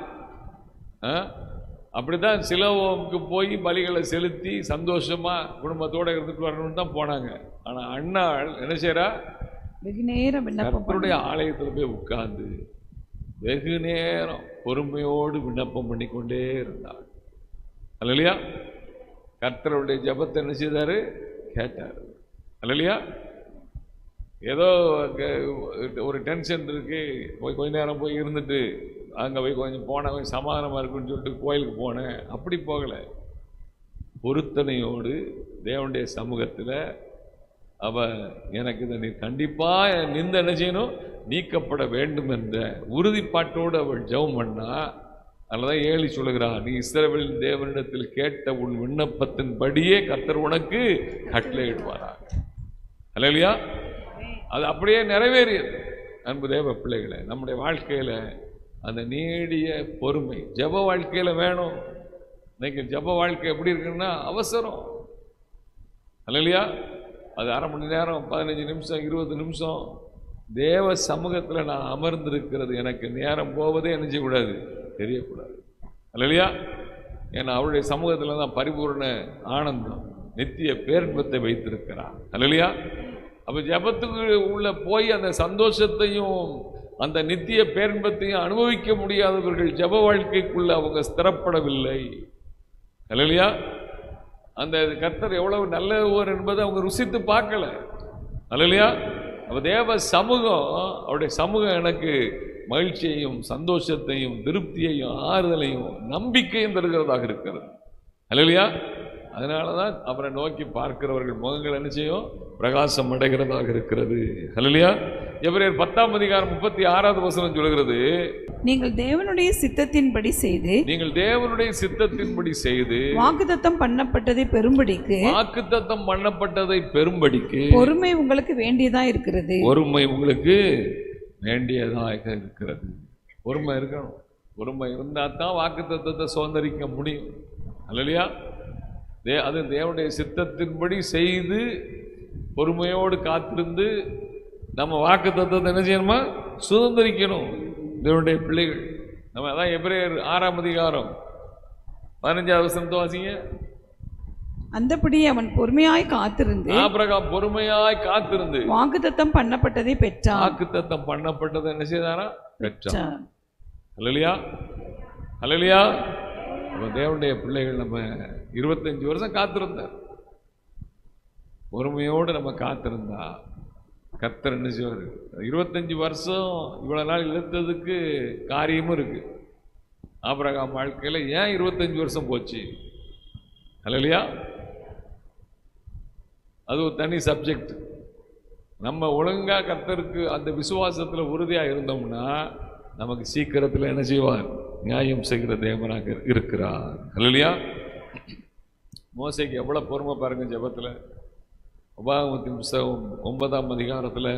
அப்படிதான் சிலவுக்கு போய் பலிகளை செலுத்தி சந்தோஷமா குடும்பத்தோடு இருந்துட்டு வரணும்னு தான் போனாங்க. ஆனா அண்ணாள் என்ன செய்யறா? வெகு நேரம் கர்த்தருடைய ஆலயத்தில் போய் உட்கார்ந்து வெகு நேரம் பொறுமையோடு விண்ணப்பம் பண்ணிக்கொண்டே இருந்தாள். அல்லையா? கர்த்தருடைய ஜபத்தை என்ன செய்தாரு? கேட்டாரு. அல்லையா? ஏதோ ஒரு டென்ஷன் இருக்கு, போய் கொஞ்ச நேரம் போய் இருந்துட்டு அங்கே போய் கொஞ்சம் போன கொஞ்சம் சமாதானமாக இருக்குன்னு சொல்லிட்டு கோயிலுக்கு போனேன். அப்படி போகலை. பொருத்தனையோடு தேவனுடைய சமூகத்தில் அவ எனக்கு இதை நீ கண்டிப்பாக என்ன செய்யணும்? நீக்கப்பட வேண்டும் என்ற உறுதிப்பாட்டோடு அவள் ஜெபம் பண்ணா. அதனாலதான் ஏலி சொல்லுகிறான், நீ இஸ்ரவேலின் தேவனிடத்தில் கேட்ட உன் விண்ணப்பத்தின்படியே கர்த்தர் உனக்கு கட்டளையிடுவாரா. அல்லேலூயா. அது அப்படியே நிறைவேறியது. அன்பு தேவ பிள்ளைகளை, நம்முடைய வாழ்க்கையில அந்த நீடிய பொறுமை ஜெப வாழ்க்கையில வேணும். இன்னைக்கு ஜெப வாழ்க்கை எப்படி இருக்குன்னா அவசரம். அல்லேலூயா. அது அரை மணி நேரம், 15 நிமிஷம், 20 நிமிஷம் தேவ சமூகத்தில் நான் அமர்ந்திருக்கிறது எனக்கு நேரம் போவதே என்ன செய்யக்கூடாது? தெரியக்கூடாது. அல்லேலூயா. ஏன்னா அவருடைய சமூகத்தில் தான் பரிபூர்ண ஆனந்தம், நித்திய பேரின்பத்தை வைத்திருக்கிறார். அல்லேலூயா. அப்போ ஜெபத்துக்கு உள்ள போய் அந்த சந்தோஷத்தையும் அந்த நித்திய பேரின்பத்தையும் அனுபவிக்க முடியாதவர்கள் ஜெப வாழ்க்கைக்குள்ள அவங்க ஸ்திரப்படவில்லை. அல்லேலூயா. அந்த கர்த்தர் எவ்வளவு நல்லவர் என்பதை அவங்க ருசித்து பார்க்கல. அல்லேலூயா. அப்போ தேவ சமூகம், அவருடைய சமூகம் எனக்கு மகிழ்ச்சியையும் சந்தோஷத்தையும் திருப்தியையும் ஆறுதலையும் நம்பிக்கையும் தருகிறதாக இருக்கிறது. அல்லேலூயா. அதனால தான் அவரை நோக்கி பார்க்கிறவர்கள் முகங்கள் என்ன செய்யும்? பிரகாசம் அடைகிறதாக இருக்கிறது. அல்லேலூயா. எபிரேயர் 10:36 சொல்கிறது, நீங்கள் தேவனுடைய சித்தத்தின்படி செய்து வாக்குத்தத்தம் பண்ணப்பட்டதை பெரும்படிக்கு பொறுமை உங்களுக்கு வேண்டியதா இருக்கிறது. பொறுமை இருக்கணும். பொறுமை இருந்தா தான் வாக்குத்தத்தத்தை சுதந்திரிக்க முடியும். அல்லேலூயா. அது தேவனுடைய சித்தத்தின்படி செய்து பொறுமையோடு காத்திருந்து நம்ம வாக்குத்தத்தத்தை என்ன செய்யணுமா? சுதந்திரிக்கணும். தேவனுடைய பிள்ளைகள் நம்ம அதான் எபிரேயர் 6:15 வாசிங்க. அந்தபடி அவன் பொறுமையாய் காத்திருந்து, ஆபிரகாம் பொறுமையாய் காத்திருந்து வாக்குத்தத்தம் பண்ணப்பட்டதை பெற்றான். வாக்குத்தத்தம் பண்ணப்பட்டதை என்ன செய்தாரா? பெற்றான். அல்லேலூயா. அல்லேலூயா. தேவனுடைய பிள்ளைகள் நம்ம 25 வருஷம் காத்திருந்தார். பொறுமையோடு நம்ம காத்திருந்தா கர்த்தர் என்ன செய்வார்? 25 வருஷம் இவ்வளவு நாள் இழுத்ததுக்கு காரியமும் இருக்கு. ஆபிரகாம் வாழ்க்கையில ஏன் 25 வருஷம் போச்சு? அல்லேலூயா. அது ஒரு தனி சப்ஜெக்ட். நம்ம ஒழுங்கா கர்த்தருக்கு அந்த விசுவாசத்துல உறுதியா இருந்தோம்னா நமக்கு சீக்கிரத்தில் என்ன செய்வார்? நியாயம் செய்கிற தேவனாக இருக்கிறார். அல்லேலூயா. மோசேக்கு எவ்வளவு பொறுமை பாருங்க ஜெபத்துல. உபாகமத்தின் புத்தகம் 9ஆம் அதிகாரத்துல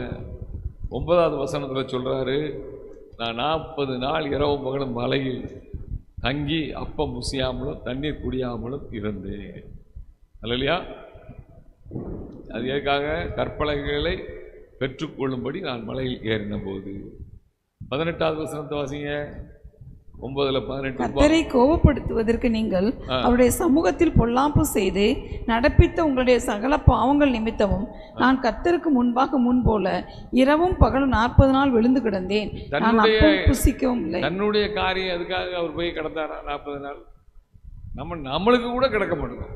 9வது வசனத்துல சொல்றாரு, நான் 40 நாள் இரவு பகலும் மலையில் தங்கி அப்பம் முசியாமலும் தண்ணீர் குடியாமலும் இருந்தேன். அல்லேலூயா. அது எதுக்காக? கற்பலகைகளை பெற்றுக்கொள்ளும்படி நான் மலையில் ஏறின போது. 18வது வசனத்தை வாசிங்க. 9:18. கர்த்தரை கோபப்படுத்துவதற்கு நீங்கள் அவருடைய சமூகத்தில் பொல்லாப்பு செய்து நடப்பித்த உங்களுடைய சகல பாவங்கள் நிமித்தமும் நான் கர்த்தருக்கு முன்பாக முன்போல இரவும் பகலும் 40 நாள் விழுந்து கிடந்தேன். நான் அப்பம் புசிக்கவும் இல்லை. தன்னுடைய காரியம் அதுக்காக அவர் போய் கிடந்தாரா 40 நாள்? நம்மளுக்கு கூட கிடக்க மாட்டோம்.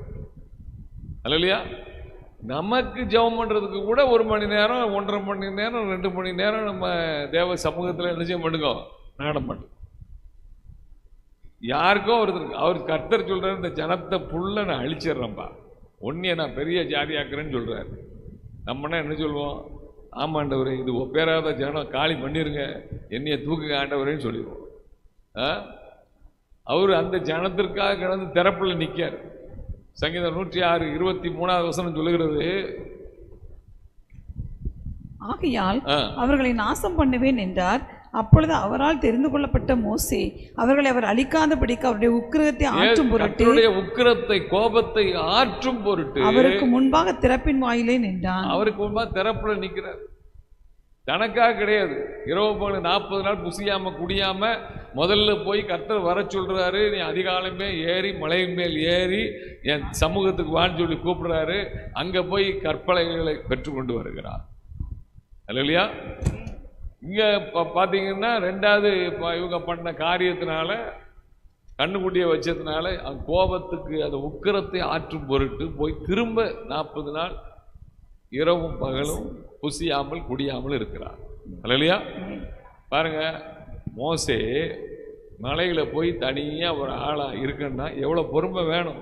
அல்லேலூயா. நமக்கு ஜெபம் பண்றதுக்கு கூட 1 மணி நேரம், 1.5 மணி நேரம், 2 மணி நேரம் நம்ம தேவ சமூகத்தில் என்ன செய்ய மாட்டோங்க? நாட மாட்டோம். யாருக்கோ ஒருத்தருக்கு அவர் கர்த்தர் சொல்றாரு, இந்த ஜனத்தை புள்ள நான் அழிச்சிடுறேன்ப்பா, ஒன்னிய நான் பெரிய ஜாதியாக்குறேன்னு சொல்றாரு. நம்மனா என்ன சொல்லுவோம்? ஆமாண்டவரே, இது ஒப்பேராத ஜனம், காலி பண்ணிருங்க, என்னைய தூக்குங்க ஆண்டவரேன்னு சொல்லிடுவோம். அவர் அந்த ஜனத்திற்காக கிடந்து திறப்புல நிற்கார். சங்கீதம் 106:23 வசனம் சொல்லுகிறது, ஆகையால் அவர்களை நாசம் பண்ணுவேன் என்றார். அப்பொழுது அவரால் தெரிந்து கொள்ளப்பட்ட மோசே அவர்களை அவர் அழிக்காதபடிக்கு அவருடைய உக்கிரத்தை ஆற்றும் பொருட்டு, உக்கிரத்தை கோபத்தை ஆற்றும் பொருட்டு அவருக்கு முன்பாக திறப்பின் வாயிலே நின்றான். அவருக்கு முன்பாக திறப்புல நிற்கிறார். தனக்காக கிடையாது. இரவு பகல் 40 நாள் புசியாம குடியாம முதல்ல போய் கர்த்தர் வர சொல்றாரு. நீ அதிகாலமே ஏறி மலையின் மேல் ஏறி என் சமூகத்துக்கு வான்னு சொல்லி கூப்பிடுறாரு. அங்க போய் கற்பலகைகளை பெற்றுக்கொண்டு வருகிறார். அல்லேலூயா. இங்க பாத்தீங்கன்னா 2வது இவங்க பண்ண காரியத்தினால, கண்ணுக்குட்டியை வச்சதுனால கோபத்துக்கு அந்த உக்கிரத்தை ஆற்றும் பொருட்டு போய் திரும்ப 40 நாள் இரவும் பகலும் புசியாமல் குடியாமல் இருக்கிறார். அல்லேலூயா. பாருங்க, மோசே மலையில போய் தனியா ஒரு ஆளா இருக்குன்னா எவ்வளவு பொறுமை வேணும்.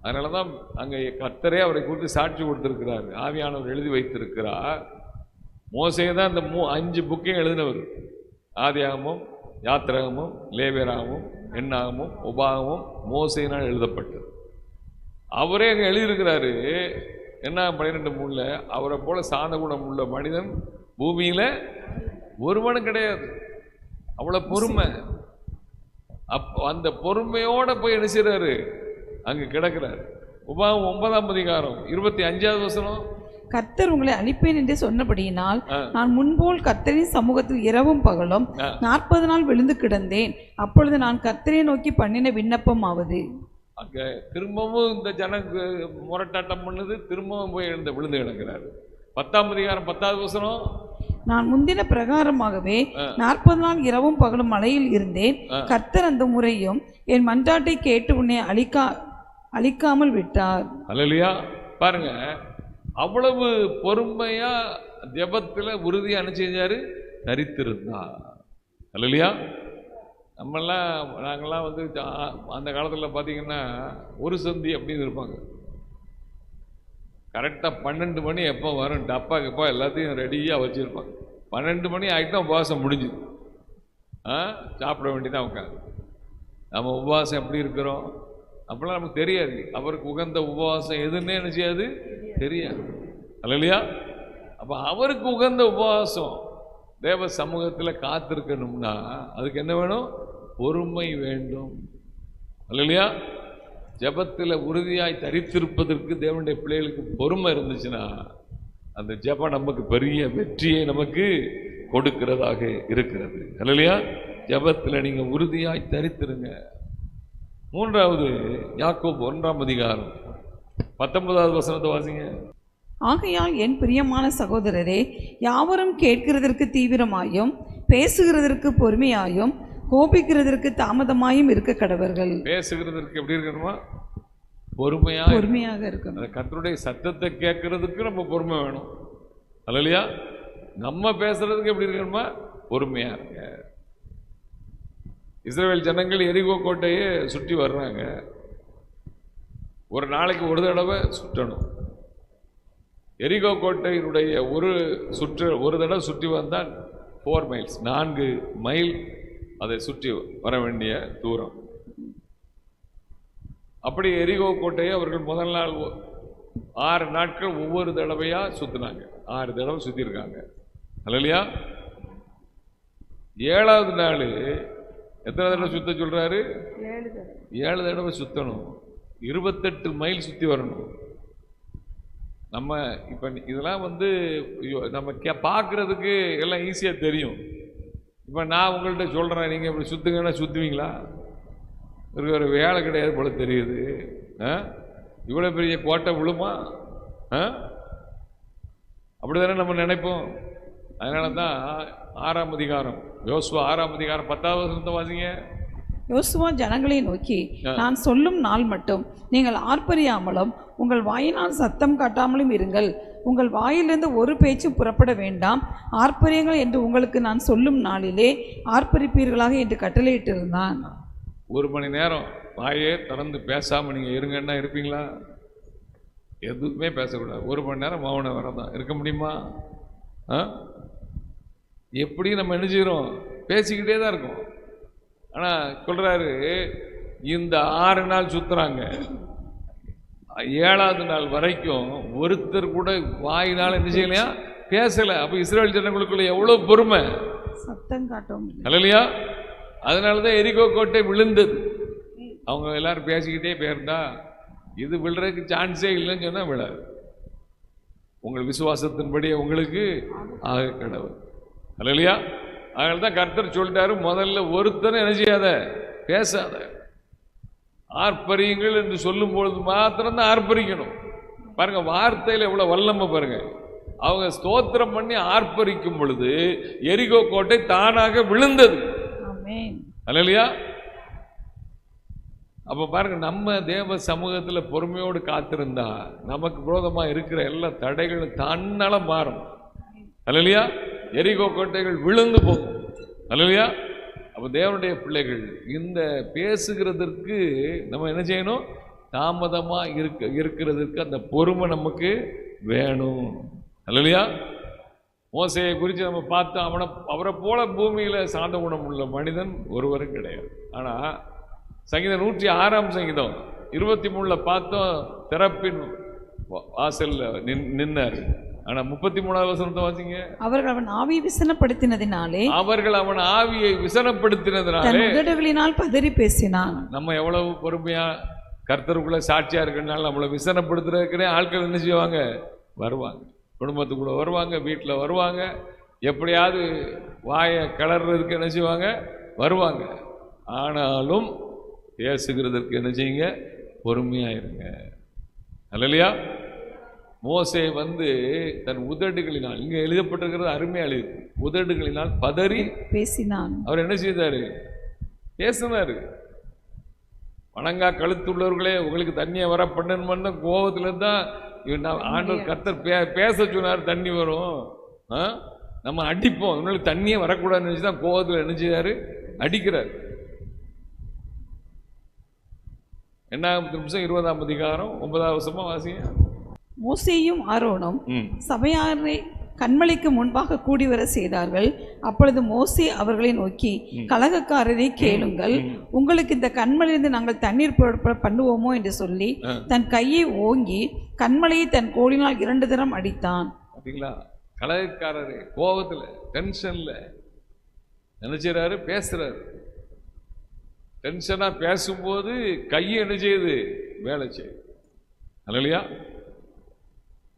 அதனாலதான் அங்க கர்த்தரே அவரை குறித்து சாட்சி கொடுத்திருக்கிறார். ஆவியானவர் எழுதி வைத்திருக்கிறார். மோசே தான் இந்த 5 புக்கையும் எழுதினவர். ஆதியாகமும், யாத்திராகமும், லேவியராகமும், எண்ணாகமும், உபாகமும் மோசேயினால் எழுதப்பட்டது. அவரே அங்க எழுதியிருக்கிறாரு. என்ன 12:3 அவரை போல சாந்த குணம் உள்ள மனிதன் பூமியில ஒருவனும் கிடையாது. அவ்வளவு பொறுமை. அந்த பொறுமையோட போய் என்ன செய்றாரு? அங்க கிடக்கிறார். உபாகம் 9ஆம் அதிகாரம் 25வது வசனம், கர்த்தர் உங்களை அழிப்பேன் என்று சொன்னபடியினால் நான் முன்போல் கர்த்தரின் சமூகத்தில் இரவும் பகலும் 40 நாள் விழுந்து கிடந்தேன். அப்பொழுது நான் கர்த்தரை நோக்கி பண்ணின விண்ணப்பம் ஆவது. அங்க திரும்பவும் இந்த ஜனக்கு முரட்டாட்டம் பண்ணுது. திரும்பவும் போய் விழுந்து கிடக்கிறாரு. 10ஆம் அதிகாரம் 10வது வசனம், நான் முந்தின பிரகாரமாகவே 40 நாள் இரவும் பகலும் மலையில் இருந்தேன். கர்த்தர் அந்த முறையும் என் மன்றாட்டை கேட்டு உன்னை அழிக்காமல் விட்டார். அல்லேலூயா. பாருங்க, அவ்வளவு பொறுமையா ஜெபத்துல உறுதியா என்ன செஞ்சாரு? தரித்திருந்தார். அல்லேலூயா. நாங்கள்லாம் அந்த காலத்தில் பார்த்தீங்கன்னா ஒரு சந்தி அப்படின்னு இருப்பாங்க. கரெக்டாக 12 மணி எப்போ வரும் டப்பா கப்பா எல்லாத்தையும் ரெடியாக வச்சுருப்பாங்க. 12 மணி ஆகிட்டு உபவாசம் முடிஞ்சுது. சாப்பிட வேண்டியதான் உட்காந்து. நம்ம உபவாசம் எப்படி இருக்கிறோம் அப்பெல்லாம் நமக்கு தெரியாது. அவருக்கு உகந்த உபவாசம் எதுன்னே என்ன செய்யாது? தெரியாது. அல்லேலூயா. அப்போ அவருக்கு உகந்த உபவாசம் தேவ சமூகத்தில் காத்திருக்கணும்னா அதுக்கு என்ன வேணும்? பொறுமை வேண்டும். அல்லேலூயா. ஜெபத்தில் உறுதியாய் தரித்திருப்பதற்கு தேவனுடைய பிள்ளைகளுக்கு பொறுமை இருந்துச்சுன்னா அந்த ஜெபம் நமக்கு பெரிய வெற்றியை நமக்கு கொடுக்கிறதாக இருக்கிறது. அல்லேலூயா. ஜெபத்தில் நீங்கள் உறுதியாய் தரித்திருங்க. 3வது யாக்கோபு 1ஆம் அதிகாரம் 19வது வசனத்தை வாசிங்க. ஆகையால் என் பிரியமான சகோதரரே, யாவரும் கேட்கிறதற்கு தீவிரமாயும் பேசுகிறதற்கு பொறுமையாயும் கோபிக்கிறதற்கு தாமதமாயும் இருக்க கடவர்கள். பேசுகிறதற்கு எப்படி இருக்கணுமா? பொறுமையாக இருக்கணும். கர்த்தருடைய சத்தத்தை கேட்கறதுக்கு நம்ம பொறுமை வேணும். அல்லேலூயா. நம்ம பேசுறதுக்கு எப்படி இருக்கணுமா? பொறுமையா இருங்க. இஸ்ரவேல் ஜனங்கள் எரிகோ கோட்டையை சுற்றி வர்றாங்க. ஒரு நாளைக்கு ஒரு தடவை சுற்றணும். எரிகோ கோட்டையினுடைய ஒரு தடவை சுற்றி வந்தால் 4 மைல்ஸ், 4 மைல் அதை சுற்றி வர வேண்டிய தூரம். அப்படி எரிகோ கோட்டையை அவர்கள் முதல் நாள் 6 நாட்கள் ஒவ்வொரு தடவையா சுத்தினாங்க. 6 தடவை சுத்திருக்காங்க. அல்லையா? 7வது நாள் எத்தனை தடவை சுத்த சொல்றாரு? 7 தடவை சுத்தணும். 28 மைல் சுத்தி வரணும். நம்ம இப்ப இதெல்லாம் நம்ம பார்க்கறதுக்கு எல்லாம் ஈஸியா தெரியும். இப்ப நான் உங்கள்கிட்ட சொல்றேன், நீங்க இப்படி சுத்துங்கன்னா சுத்துவீங்களா? ஒரு வேலை கிடையாது போல தெரியுது. இவ்வளவு பெரிய கோட்டை விழுமா? அப்படிதானே நம்ம நினைப்போம். அதனாலதான் 6ஆம் அதிகாரம், யோசுவா 6ஆம் அதிகாரம் 10வது வசனத்தை வாசிங்க. யோசுவா ஜனங்களை நோக்கி, நான் சொல்லும் நாள் மட்டும் நீங்கள் ஆர்ப்பரியாமலும் உங்கள் வாயினால் சத்தம் காட்டாமலும் இருங்கள். உங்கள் வாயிலிருந்து ஒரு பேச்சும் புறப்பட வேண்டாம். ஆர்ப்பரியுங்கள் என்று உங்களுக்கு நான் சொல்லும் நாளிலே ஆர்ப்பரிப்பீர்களாக என்று கட்டளையிட்டிருந்தான். 1 மணி நேரம் வாயே திறந்து பேசாம நீங்க இருங்கன்னா இருப்பீங்களா? எதுவுமே பேசக்கூடாது. 1 மணி நேரம் மௌன வரதான் இருக்க முடியுமா? எப்படி நம்ம என்ன செய்யறோம்? பேசிக்கிட்டே தான் இருக்கோம். ஆனா சொல்றாரு, இந்த 6 நாள் சுத்துறாங்க, 7வது நாள் வரைக்கும் ஒருத்தர் கூட வாயினால் என்ன செய்யலையா? பேசல. அப்ப இஸ்ரவேல் ஜனங்களுக்குள்ள எவ்வளவு பொறுமை, சத்தம் காட்டும் இல்லையா? அதனாலதான் எரிகோ கோட்டை விழுந்தது. அவங்க எல்லாரும் பேசிக்கிட்டே போயிருந்தா இது விழுறதுக்கு சான்ஸே இல்லைன்னு சொன்னா விழாது. உங்கள் விசுவாசத்தின்படி உங்களுக்கு ஆக கடவுள், இல்லையா? அதனால தான் கர்த்தர் சொல்லிட்டாரு, முதல்ல ஒருத்தரும் என்ன செய்யாத, பேசாத, ஆர்ப்பரியுங்கள் என்று சொல்லும் பொழுது மாத்திரம்தான் ஆர்ப்பரிக்கணும். பாருங்க வார்த்தையில எவ்வளவு வல்லமை பாருங்க. அவங்க ஸ்தோத்திரம் பண்ணி ஆர்ப்பரிக்கும் பொழுது எரிகோ கோட்டை தானாக விழுந்தது. அல்லையா? அப்ப பாருங்க, நம்ம தேவ சமூகத்துல பொறுமையோடு காத்திருந்தா நமக்கு விரோதமா இருக்கிற எல்லா தடைகளும் தன்னால மாறும். அல்லையா? எரிகோ கோட்டைகள் விழுந்து போகும். அல்லையா? அப்ப தேவனுடைய பிள்ளைகள் இந்த பேசுகிறதற்கு நம்ம என்ன செய்யணும்? தாமதமா இருக்கிறதுக்கு அந்த பொறுமை நமக்கு வேணும். அல்லையா? மோசையை குறித்து நம்ம பார்த்தோம். அவரை போல பூமியில சாந்த குணம் உள்ள மனிதன் ஒருவரும் கிடையாது. ஆனா சங்கீதம் 106ஆம் சங்கீதம் 23ல பார்த்தோம், திறப்பின் வாசல்ல நின்னாரு. ஆனா 33வது வசனத்தை வாசிங்க. அவர்கள் அவன் ஆவியை விசனப்படுத்தினதினாலே உதடுகளினால் பதறி பேசினான். நம்ம எவ்வளவு பொறுமையா கர்த்தருக்குள்ள சாட்சியா இருக்கனால நம்மளை விசனப்படுத்துறதுக்குனே ஆட்கள் என்ன செய்வாங்க? வருவாங்க. குடும்பத்துக்குள்ள வருவாங்க, வீட்டில் வருவாங்க, எப்படியாவது வாயை கிளறதுக்கு என்ன செய்வாங்க? வருவாங்க. ஆனாலும் பேசுகிறதற்கு என்ன செய்யுங்க? பொறுமையா இருங்க. அல்லையா? மோசே தன் உதடுகளினால், இங்க எழுதப்பட்டிருக்கிறது அருமையா எழுதி, உதடுகளினால் பதறி பேசினான். அவர் என்ன செய்தாரு? பேசினாரு. வணங்கா கழுத்துள்ளவர்களே, உங்களுக்கு தண்ணியை வர பண்ணணும்னு கோபத்துல தான் ஆண்டவர் கர்த்தர் பேச சொன்னார். தண்ணி வரும், நம்ம அடிப்போம், உங்களுக்கு தண்ணியே வரக்கூடாதுன்னு நினைச்சுதான் கோபத்துல என்ன செய்யாரு? அடிக்கிறார். 20ஆம் அதிகாரம் 9வது வசனமா வாசிங்க. மோசேயும் ஆரோனும் சபையாரை கண்மலைக்கு முன்பாக கூடி வர செய்தார்கள். அப்பொழுது மோசே அவர்களை நோக்கி, கலகக்காரரை கேளுங்கள், உங்களுக்கு இந்த கண்மலையிலிருந்து நாங்கள் தண்ணீர் பண்ணுவோமோ என்று சொல்லி தன் கையை ஓங்கி கண்மலையை தன் கோலினால் 2 தரம் அடித்தான். பாத்தீங்களா? கலகக்காரரு கோபத்துல, டென்ஷன்ல என்ன செய்யறாரு? பேசுறாரு. டென்ஷனா பேசும்போது கையை என்ன செய்யுது? வேலை செய்யுது. அல்லையா?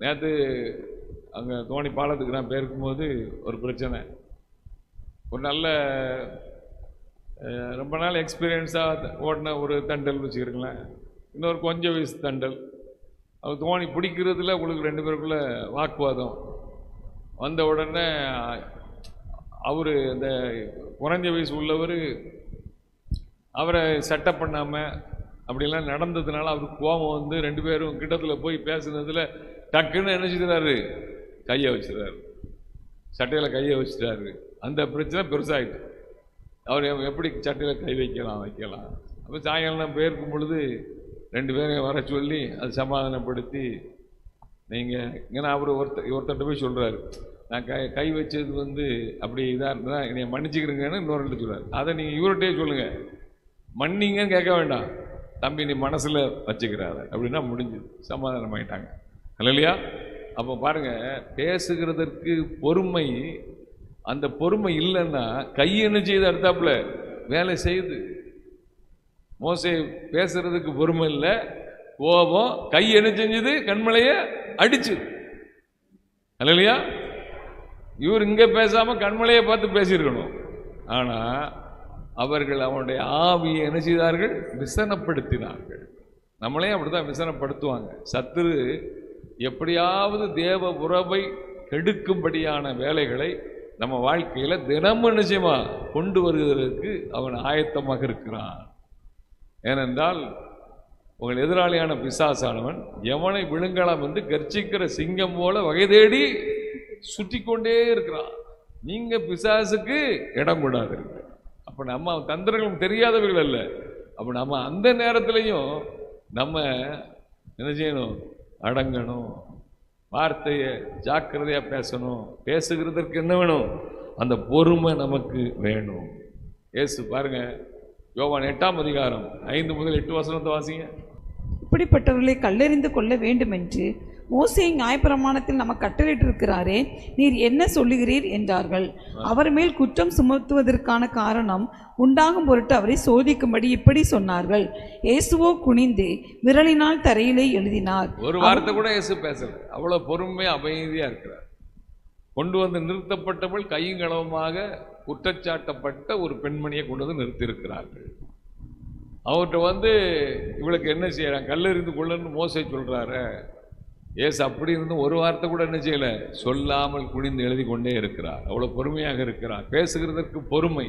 நேற்று அங்கே தோணி பாலத்துக்கு நான் போயிருக்கும்போது ஒரு பிரச்சனை. ஒரு நல்ல ரொம்ப நாள் எக்ஸ்பீரியன்ஸாக ஓடின ஒரு தண்டல் வச்சுக்கிறீங்களேன், இன்னொரு கொஞ்சம் வயசு தண்டல். அவர் தோணி பிடிக்கிறதுல உங்களுக்கு 2 பேருக்குள்ள வாக்குவாதம் வந்த உடனே அவர் இந்த குறைஞ்ச வயசு உள்ளவர் அவரை செட்டப் பண்ணாமல் அப்படிலாம் நடந்ததுனால அவருக்கு கோபம் 2 பேரும் கிட்டத்தில் போய் பேசுனதுல டக்குன்னு என்ன செய்கிறாரு? கையை வச்சுறாரு, சட்டையில் கையை வச்சுட்டாரு. அந்த பிரச்சனை பெருசாகிட்டு அவர் எப்படி சட்டையில் கை வைக்கலாம். அப்போ சாயங்காலம் போயிருக்கும் பொழுது 2 பேரையும் வர சொல்லி அது சமாதானப்படுத்தி நீங்கள் ஏன்னா அவர் ஒருத்தர்கிட்ட போய் சொல்கிறாரு, நான் கை வச்சது வந்து அப்படி இதாக இருந்தா என்னை மன்னிச்சுக்கிறீங்கன்னு இன்னொரு சொல்கிறார். அதை நீங்கள் இவர்கிட்டே சொல்லுங்கள், மன்னிங்கன்னு கேட்க வேண்டாம், தம்பி நீ மனசில் வச்சுக்கிறாரு அப்படின்னா முடிஞ்சு சமாதானம் ஆகிட்டாங்க. இல்லையா? அப்போ பாருங்கள், பேசுகிறதற்கு பொறுமை, அந்த பொறுமை இல்லைன்னா கை என்ன செய்து அடுத்தாப்புல வேலை செய்யுது. மோசே பேசுறதுக்கு பொறுமை இல்லை, கோபம், கை என்ன செஞ்சது, கண்மலைய அடிச்சு. இல்லையா? இவர் இங்க பேசாம கண்மலையை பார்த்து பேசியிருக்கணும். ஆனா அவர்கள் அவனுடைய ஆவியை என்ன செய்தார்கள், விசனப்படுத்தினார்கள். நம்மளே அப்படிதான் விசனப்படுத்துவாங்க. சத்துரு எப்படியாவது தேவ உறவை கெடுக்கும்படியான வேலைகளை நம்ம வாழ்க்கையில தினமும் நிச்சயமா கொண்டு வருவதற்கு அவன் ஆயத்தமாக இருக்கிறான். ஏனென்றால் உங்கள் எதிராளியான பிசாசானவன் எவனை விழுங்கலாம் என்று கர்ச்சிக்கிற சிங்கம் போல வகை தேடி சுற்றி கொண்டே இருக்கிறான். நீங்க பிசாசுக்கு இடம் கூடாது. அப்ப நம்ம தந்திரங்களும் தெரியாதவர்கள் அல்ல. அப்ப நம்ம அந்த நேரத்திலையும் நம்ம என்ன செய்யணும், அடங்கணும், வார்த்தையை ஜாக்கிரதையா பேசணும். பேசுகிறதற்கு என்ன வேணும், அந்த பொறுமை நமக்கு வேணும். இயேசு பாருங்க, யோவான் 8ஆம் அதிகாரம் 5 முதல் 8 வசனத்தை வாசிங்க. இப்படிப்பட்டவர்களை கல்லெறிந்து கொள்ள வேண்டும் என்று மோசே நியாயப்பிரமாணத்தில் நமக்கு கட்டளையிட்டிருக்கிறாரே, நீர் என்ன சொல்லுகிறீர் என்றார்கள். அவர் மேல் குற்றம் சுமத்துவதற்கான காரணம் உண்டாகும் பொருட்டு அவரை சோதிக்கும்படி இப்படி சொன்னார்கள். இயேசுவோ குனிந்து விரலினால் தரையிலே எழுதினார். ஒரு வார்த்தை கூட இயேசு பேசல, அவ்வளவு பொறுமையா அமைதியா இருக்கிறார். கொண்டு வந்து நிறுத்தப்பட்டவள் கையும் களவுமாக குற்றச்சாட்டப்பட்ட ஒரு பெண்மணியை கொண்டு வந்து நிறுத்தியிருக்கிறார்கள். அவர்கிட்ட வந்து இவளுக்கு என்ன செய்யறாங்க, கல்லெறிந்து கொள்ளன்னு மோசே சொல்றாரு. ஏசு அப்படி இருந்து ஒரு வார்த்தை கூட என்ன செய்யல, சொல்லாமல் குனிந்து எழுதி கொண்டே இருக்கிறார். அவ்வளவு பொறுமையாக இருக்கிறார். பேசுகிறதற்கு பொறுமை.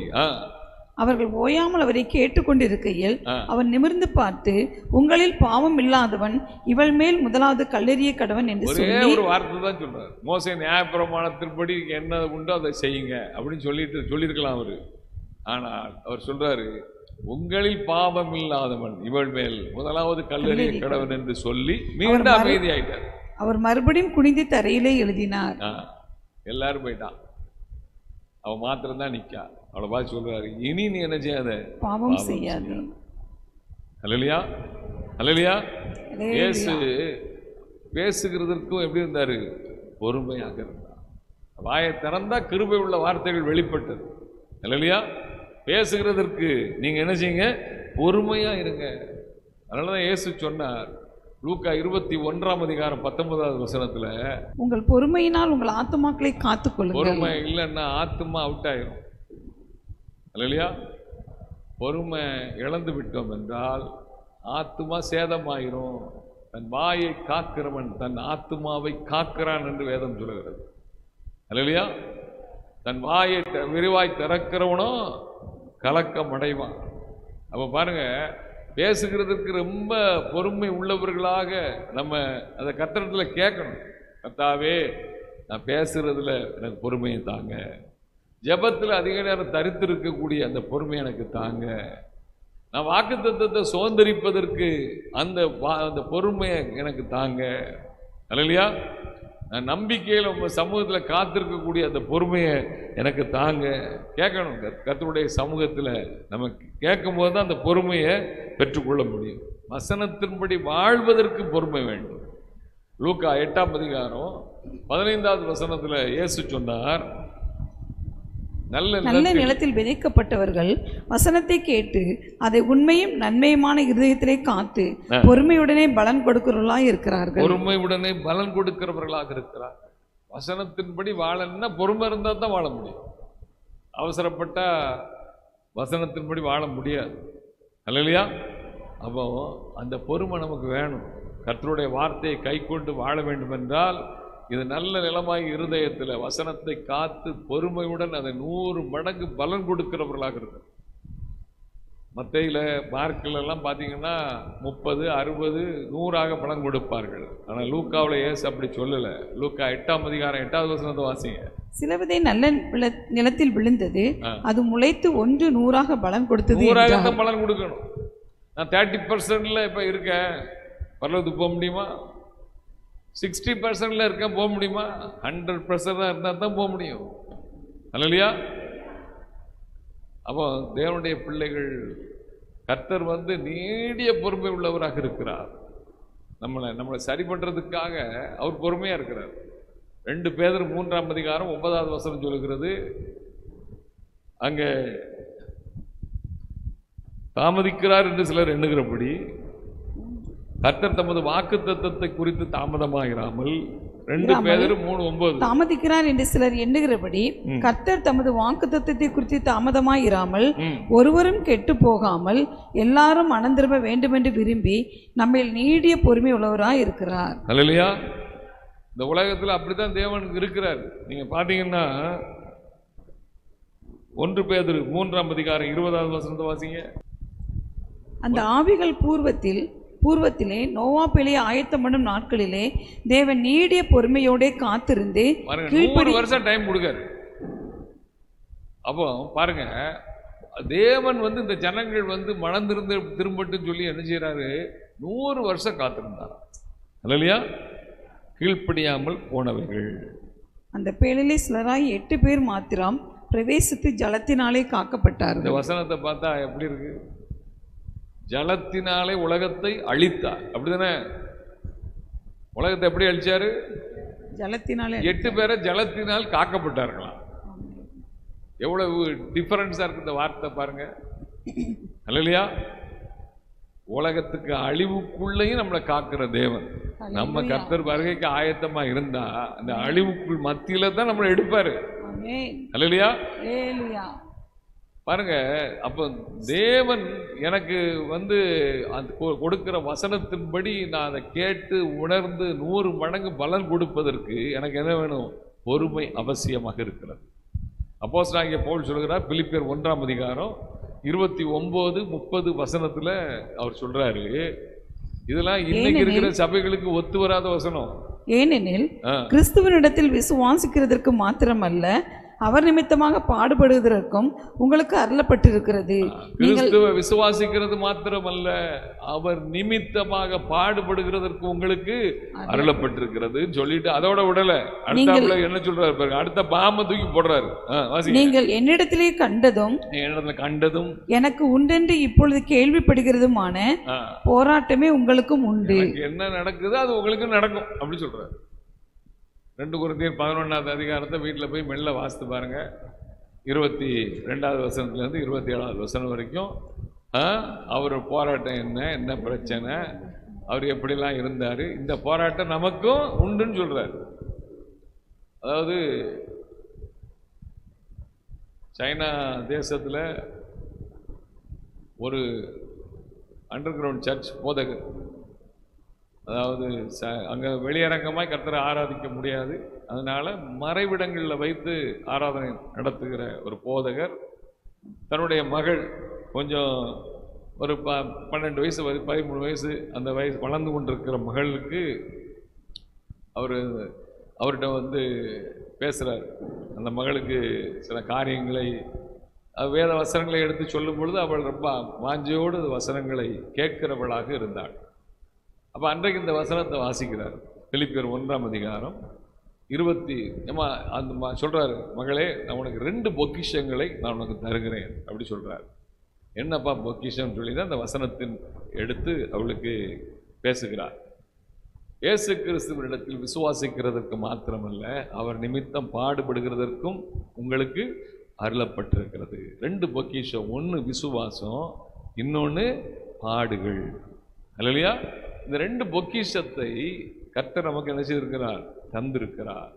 அவர்கள் ஓயாமல் அவரை கேட்டுக்கொண்டிருக்கையில் அவன் நிமிர்ந்து பார்த்து, உங்களில் பாவம் இல்லாதவன் இவள் மேல் முதலாவது கல்லெறிய கடவன் என்று ஒரே ஒரு வார்த்தை தான் சொல்றார். மோசே நியாயப்பிரமாணத்தின்படி என்ன உண்டோ அதை செய்யுங்க அப்படின்னு சொல்லியிருக்கலாம் அவரு. ஆனால் அவர் சொல்றாரு, உங்களில் பாவம் இல்லாதவன் இவள் மேல் முதலாவது கல்லெறிய கடவன் என்று சொல்லி மீண்டும் அமைதியாயிட்டார். அவர் மறுபடியும் குனிந்து தரையிலே எழுதினார். எல்லாரும் போயிட்டான், அவன் மாத்திரம் தான் நிக்கா. அவளை பார்த்து சொல்றாரு, இனி நீ என்ன செய்யாத, பாவம் செய்யாத. அல்லேலூயா, அல்லேலூயா. இயேசு பேசுகிறதற்கும் எப்படி இருந்தாரு, பொறுமையாக இருந்தார். வாயை திறந்தா கிருபை உள்ள வார்த்தைகள் வெளிப்பட்டது. அல்லேலூயா. பேசுகிறதற்கு நீங்க என்ன செய்யுங்க, பொறுமையா இருங்க. அதனாலதான் இயேசு சொன்னார், லூக்கா 21ஆம் அதிகாரம் 19வது வசனத்துல, உங்கள் பொறுமையினால் உங்கள் ஆத்துமாக்களை காத்துக்கொள்ளுங்கள். பொறுமை இல்லைன்னா ஆத்துமா அவுட் ஆயிரும். அல்லேலூயா. பொறுமை இழந்து விட்டோம் என்றால் ஆத்துமா சேதமாயிரும். தன் வாயை காக்கிறவன் தன் ஆத்துமாவை காக்கிறான் என்று வேதம் சொல்லுகிறது. அல்லேலூயா. தன் வாயை விரிவாய் திறக்கிறவனும் கலக்கம் அடைவான். அப்ப பாருங்க, பேசுகிறதுக்கு ரொம்ப பொறுமை உள்ளவர்களாக நம்ம அதை கர்த்தரிடத்துல கேட்கணும். கர்த்தாவே, நான் பேசுறதுல எனக்கு பொறுமையை தாங்க. ஜெபத்தில் அதிக நேரம் தரித்து இருக்கக்கூடிய அந்த பொறுமை எனக்கு தாங்க. நான் வாக்குத்தத்தத்தை சுதந்திரிப்பதற்கு அந்த பொறுமையை எனக்கு தாங்க. அல்லேலூயா. நான் நம்பிக்கையில் உங்க சமூகத்தில் காத்திருக்கக்கூடிய அந்த பொறுமையை எனக்கு தாங்க கேட்கணும். கர்த்தருடைய சமூகத்தில் நம்ம கேட்கும் போது தான் அந்த பொறுமையை பெற்றுக்கொள்ள முடியும். வசனத்தின்படி வாழ்வதற்கு பொறுமை வேண்டும். லூக்கா 8ஆம் அதிகாரம் 15வது வசனத்தில் இயேசு சொன்னார், நல்ல நிலத்தில் விதைக்கப்பட்டவர்கள் வசனத்தை கேட்டு அதை உண்மையும் நன்மையுமான இருதயத்திலே காத்து பொறுமையுடனே பலன் கொடுக்கிறவர்களாக இருக்கிறார்கள். பொறுமையுடனே பலன் கொடுக்கிறவர்களாக இருக்கிறார்கள். வசனத்தின்படி வாழணும்னா பொறுமை இருந்தால் தான் வாழ முடியும். அவசரப்பட்டா வசனத்தின்படி வாழ முடியாது. அல்லேலூயா. அப்போ அந்த பொறுமை நமக்கு வேணும். கர்த்தருடைய வார்த்தையை கை கொண்டு வாழ வேண்டும் என்றால் இது நல்ல நிலமாய் இருதயத்தில் வசனத்தை காத்து பொறுமையுடன் அதை 100 மடங்கு பலன் கொடுக்கிறவர்களாக இருக்கு. மத்தையில மார்க்கில் எல்லாம் பார்த்தீங்கன்னா 30, 60, 100ஆக பலன் கொடுப்பார்கள். ஆனால் லூக்காவில் இயேசு அப்படி சொல்லலை. லூக்கா 8ஆம் அதிகாரம் 8வது வசனத்தை வாசிங்க. சில விதை நல்ல நிலத்தில் விழுந்தது, அது முளைத்து 1 100ஆக பலன் கொடுத்தது. 100ஆக தான் பலன் கொடுக்கணும். நான் 30% இப்ப இருக்கேன், பரலோகத்துக்கு போக முடியுமா? 60% இருக்க போக முடியுமா? 100% இருந்தால் தான் போக முடியும். அல்லையா? அப்போ தேவனுடைய பிள்ளைகள், கர்த்தர் நீடிய பொறுமை உள்ளவராக இருக்கிறார். நம்மளை சரி பண்றதுக்காக அவர் பொறுமையா இருக்கிறார். 2 பேதுரு 3ஆம் அதிகாரம் 9வது வசனம் சொல்லுகிறது, அங்க தாமதிக்கிறார் என்று சிலர் எண்ணுகிறபடி கர்த்தர் தமது வாக்குத்தத்தத்தை குறித்து தாமதமாயிராமல், 2 பேதுரு 3:9, தாமதிக்கிறார் என்று சிலர் எண்ணுகிறபடி கர்த்தர் தமது வாக்குத்தத்தத்தை குறித்து தாமதமாயிராமல் ஒருவரும் கெட்டு போகாமல் எல்லாரும் மனம் திரும்ப வேண்டும் என்று விரும்பி நம்மில் நீடிய பொறுமை உள்ளவராய் இருக்கிறார். அல்லேலூயா. இந்த உலகத்தில் அப்படித்தான் தேவனுக்கு இருக்கிறார். நீங்க பாத்தீங்கன்னா 1 பேதுரு 3ஆம் அதிகாரம் 20வது வசனத்தை வாசிங்க. அந்த ஆவிகள் பூர்வத்திலே நோவா பிழையை ஆயத்தம் பண்ணும் நாட்களிலே தேவன் நீடிய பொறுமையோட காத்திருந்து 100 வருஷம் டைம் கொடுக்காரு. அப்போ பாருங்க, தேவன் இந்த ஜனங்கள் மனம் திரும்பட்டும் சொல்லி என்ன செய்யறாரு? 100 வருஷம் காத்திருந்தார். அல்லையா? கீழ்ப்படியாமல் போனவைகள். அந்த பேழிலே சிலராய் 8 பேர் மாத்திரம் பிரவேசித்து ஜலத்தினாலே காக்கப்பட்டார். இந்த வசனத்தை பார்த்தா எப்படி இருக்கு? ஜலத்தினாலே உலகத்தை அழித்தார். அப்படிதானே? உலகத்தை எப்படி அழிச்சாரு? ஜலத்தினாலே. 8 பேரை ஜலத்தினால் காக்கப்பட்டார்களாம். எவ்வளவு டிஃபரன்ஸா இருக்கு இந்த வார்த்தை பாருங்க. அல்லையா? உலகத்துக்கு அழிவுக்குள்ளையும் நம்மளை காக்கிற தேவன். நம்ம கர்த்தர் வருகைக்கு ஆயத்தமா இருந்தா அந்த அழிவுக்குள் மத்தியில தான் நம்மளை எடுப்பாரு. அல்லையா? பாருங்க, அப்ப தேவன் எனக்கு கொடுக்கிற வசனத்தின்படி நான் அதை கேட்டு உணர்ந்து 100 மடங்கு பலன் கொடுப்பதற்கு எனக்கு என்ன வேணும்? பொறுமை அவசியமாக இருக்கிறது. அப்போஸ்தலனாகிய பவுல் சொல்கிறார், பிலிப்பியர் 1ஆம் அதிகாரம் 29-30 வசனத்துல அவர் சொல்றாரு, இதெல்லாம் இன்னைக்கு இருக்கிற சபைகளுக்கு ஒத்து வராத வசனம். ஏனெனில் கிறிஸ்துவனிடத்தில் விசுவாசிக்கிறதற்கு மாத்திரமல்ல, அவர் நிமித்தமாக பாடுபடுவதற்கும் உங்களுக்கு அருளப்பட்டிருக்கிறது. கிறிஸ்துவ விசுவாசிக்கிறது மாத்திரமல்ல, அவர் நிமித்தமாக பாடுபடுகிறதற்கு உங்களுக்கு அருளப்பட்டிருக்கிறது சொல்லிட்டு அதோட விடல. அடுத்த என்ன சொல்றாரு பாருங்க, அடுத்த பாம தூக்கி போடுறாரு. நீங்கள் என்னிடத்திலே கண்டதும் எனக்கு உண்டென்று இப்பொழுது கேள்விப்படுகிறதுமான போராட்டமே உங்களுக்கும் உண்டு. என்ன நடக்குது அது உங்களுக்கு நடக்கும் அப்படி சொல்றாரு. 2 கொரிந்தியர் 11ஆவது அதிகாரத்தை வீட்டில் போய் மெல்ல வாசித்து பாருங்க. 22வது வசனத்துலேருந்து 27வது வசனம் வரைக்கும் அவர் போராட்டம் என்ன பிரச்சனை, அவர் எப்படிலாம் இருந்தார், இந்த போராட்டம் நமக்கும் உண்டுன்னு சொல்றாரு. அதாவது சைனா தேசத்தில் ஒரு அண்டர் கிரவுண்ட் சர்ச் போதகர், அதாவது அங்கே வெளியரங்கமாய் கர்த்தரை ஆராதிக்க முடியாது, அதனால மறைவிடங்களில் வைத்து ஆராதனை நடத்துகிற ஒரு போதகர் தன்னுடைய மகள் கொஞ்சம் ஒரு 12 வயசு 13 வயசு அந்த வயசு வளர்ந்து கொண்டிருக்கிற மகளுக்கு அவர்கிட்ட பேசுகிறார். அந்த மகளுக்கு சில காரியங்களை வேத வசனங்களை எடுத்து சொல்லும் பொழுது அவள் ரொம்ப வாஞ்சையோடு வசனங்களை கேட்கிறவளாக இருந்தாள். அப்போ அன்றைக்கு இந்த வசனத்தை வாசிக்கிறார். பிலிப்பியர் 1ஆம் அதிகாரம் 20 அந்த சொல்றாரு, மகளே நான் உனக்கு 2 பொக்கிஷங்களை நான் உனக்கு தருகிறேன் அப்படி சொல்றாரு. என்னப்பா பொக்கிஷம் சொல்லி தான் அந்த வசனத்தின் எடுத்து அவளுக்கு பேசுகிறார். இயேசு கிறிஸ்துவினிடத்தில் விசுவாசிக்கிறதற்கு மாத்திரமல்ல, அவர் நிமித்தம் பாடுபடுகிறதற்கும் உங்களுக்கு அருளப்பட்டிருக்கிறது. 2 பொக்கிஷம், ஒன்று விசுவாசம், இன்னொன்று பாடுகள். அல்லையா? இந்த 2 பொக்கிஷத்தை கர்த்தர் நமக்கு என்ன செய்திருக்கிறார்? தந்திருக்கிறார்.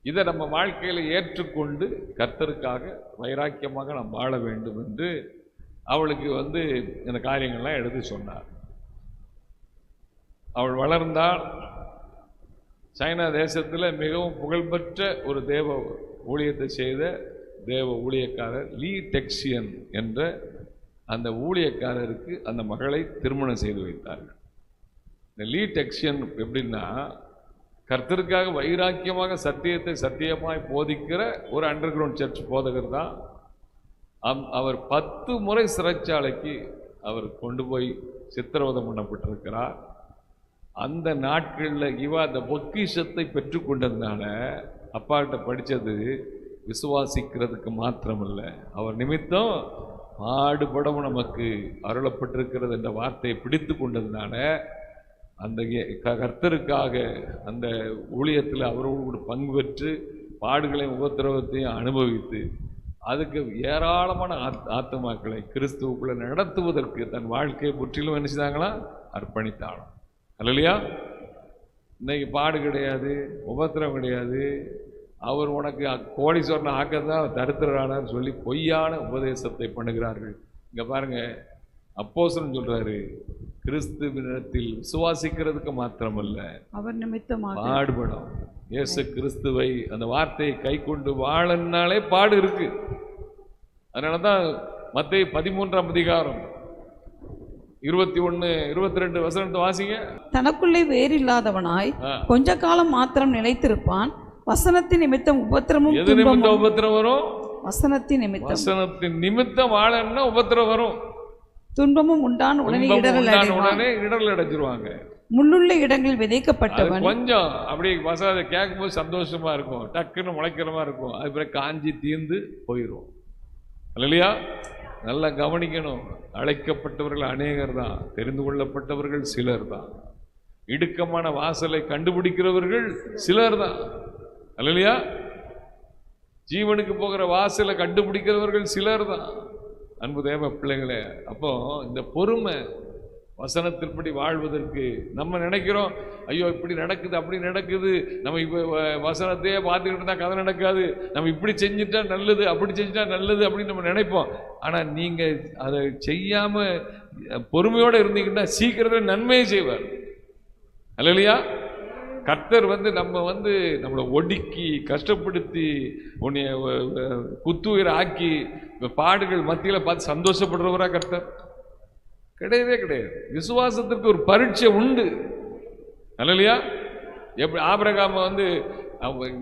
இதை நம்ம வாழ்க்கையில் ஏற்றுக்கொண்டு கர்த்தருக்காக வைராக்கியமாக நாம் வாழ வேண்டும் என்று அவளுக்கு இந்த காரியங்கள்லாம் எடுத்து சொன்னார். அவள் வளர்ந்தால் சைனா தேசத்தில் மிகவும் புகழ்பெற்ற ஒரு தேவ ஊழியத்தை செய்த தேவ ஊழியக்காரர் லீ டெக்சியன் என்ற அந்த ஊழியக்காரருக்கு அந்த மகளை திருமணம் செய்து வைத்தார்கள். இந்த லீ டெக்சியன் எப்படின்னா, கர்த்தருக்காக வைராக்கியமாக சத்தியத்தை சத்தியமாய் போதிக்கிற ஒரு அண்டர் கிரவுண்ட் சர்ச் போதகர் தான். அவர் 10 முறை சிறைச்சாலைக்கு அவர் கொண்டு போய் சித்திரவதை பண்ணப்பட்டிருக்கிறார். அந்த நாட்களில் இவ அந்த பொக்கிஷத்தை பெற்றுக்கொண்டதுனால அப்பாக்கிட்ட படித்தது விசுவாசிக்கிறதுக்கு மாத்திரமல்ல, அவர் நிமித்தம் பாடுபடவும் நமக்கு அருளப்பட்டிருக்கிறது என்ற வார்த்தையை பிடித்து கொண்டதுனால அந்த கர்த்தருக்காக அந்த ஊழியத்தில் அவரோடு பங்கு பெற்று பாடுகளையும் உபத்திரவத்தையும் அனுபவித்து அதுக்கு ஏராளமான ஆத்துமாக்களை கிறிஸ்துவுக்குள்ள நடத்துவதற்கு தன் வாழ்க்கையை முற்றிலும் என்ன செய்தாங்களா? அர்ப்பணித்தாலும். அல்லையா? இன்னைக்கு பாடு கிடையாது, உபத்திரம் கிடையாது, அவர் உனக்கு கோடீஸ்வரனை ஆக்கத்தான் தருத்திரானான்னு சொல்லி பொய்யான உபதேசத்தை பண்ணுகிறார்கள். இங்க பாருங்க, அப்போஸ்தலன் சொல்றாரு, கிறிஸ்துவினிடத்தில் விசுவாசிக்கிறதுக்கு மாத்திரமல்ல அவர் நிமித்தமாக பாடுபடும். இயேசு கிறிஸ்துவை அந்த வார்த்தையை கை கொண்டு வாழனாலே பாடு இருக்கு. அதனாலதான் மத்தேயு 13ஆம் அதிகாரம் 21, 22 வசனத்தை வாசிங்க. தனக்குள்ளே வேறு இல்லாதவனாய் கொஞ்ச காலம் மாத்திரம் நிலைத்திருப்பான். வசனத்தின் நிமித்தம் உபத்திரமும். எது நிமித்தம் உபத்திரம் வரும்? வசனத்தின் நிமித்தம். வசனத்தின் நிமித்தம் வாழன்னா உபத்திரம் வரும். துன்பமும் உண்டான உடனே இடர்கள் அடைஞ்சிருவாங்க. முள்ளுள்ள இடங்களில் விதைக்கப்பட்டவன் கொஞ்சம் அப்படி வசனத்தை கேட்கும்போது சந்தோஷமா இருக்கும், டக்குன்னு முளைக்கிறமா இருக்கும், அது பிறகு காஞ்சி தீர்ந்து போயிடும். இல்லையா? நல்லா கவனிக்கணும். அழைக்கப்பட்டவர்கள் அநேகர் தான், தெரிந்து கொள்ளப்பட்டவர்கள் சிலர் தான், இடுக்கமான வாசலை கண்டுபிடிக்கிறவர்கள் சிலர் தான். இல்லையா? ஜீவனுக்கு போகிற வாசலை கண்டுபிடிக்கிறவர்கள் சிலர் தான். அன்பு தேவ பிள்ளைகளே, அப்போ இந்த பொறுமை வசனத்தின்படி வாழ்வதற்கு நம்ம நினைக்கிறோம், ஐயோ இப்படி நடக்குது அப்படி நடக்குது, நம்ம இப்போ வசனத்தையே பார்த்துக்கிட்டு இருந்தால் கதை நடக்காது, நம்ம இப்படி செஞ்சுட்டா நல்லது அப்படி செஞ்சுட்டா நல்லது அப்படின்னு நம்ம நினைப்போம். ஆனால் நீங்கள் அதை செய்யாமல் பொறுமையோடு இருந்தீங்கன்னா சீக்கிரமே நன்மையை செய்வார். அல்லையா? கர்த்தர் நம்மளை ஒடுக்கி கஷ்டப்படுத்தி உன்னைய குத்துயிர் ஆக்கி பாடுகள் மத்தியில் பார்த்து சந்தோஷப்படுறவரா கர்த்தர்? கிடையவே கிடையாது. விசுவாசத்திற்கு ஒரு பரீட்சை உண்டு. அல்லையா? எப்படி ஆபிரகாம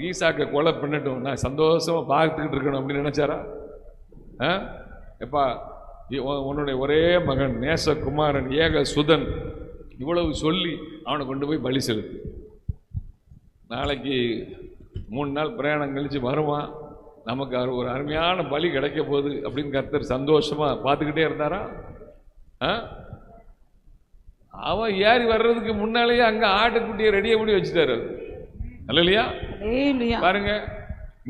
ஈசாக்க கொலை பண்ணட்டும், நான் சந்தோஷமா பார்த்துக்கிட்டு இருக்கணும் அப்படின்னு நினைச்சாரா? எப்பா உன்னுடைய ஒரே மகன் நேசகுமாரன் ஏக சுதன் இவ்வளவு சொல்லி அவனை கொண்டு போய் பலி செலுத்து, நாளைக்கு 3 நாள் பிரயாணம் கழிச்சு வருவான், நமக்கு ஒரு அருமையான பலி கிடைக்க போகுது அப்படின்னு கர்த்தர் சந்தோஷமா பார்த்துக்கிட்டே இருந்தாரா? அவன் ஏறி வர்றதுக்கு முன்னாலேயே அங்க ஆட்டுக்குட்டியை ரெடியா பண்ணி வச்சுட்டாரு. அல்லையா? பாருங்க,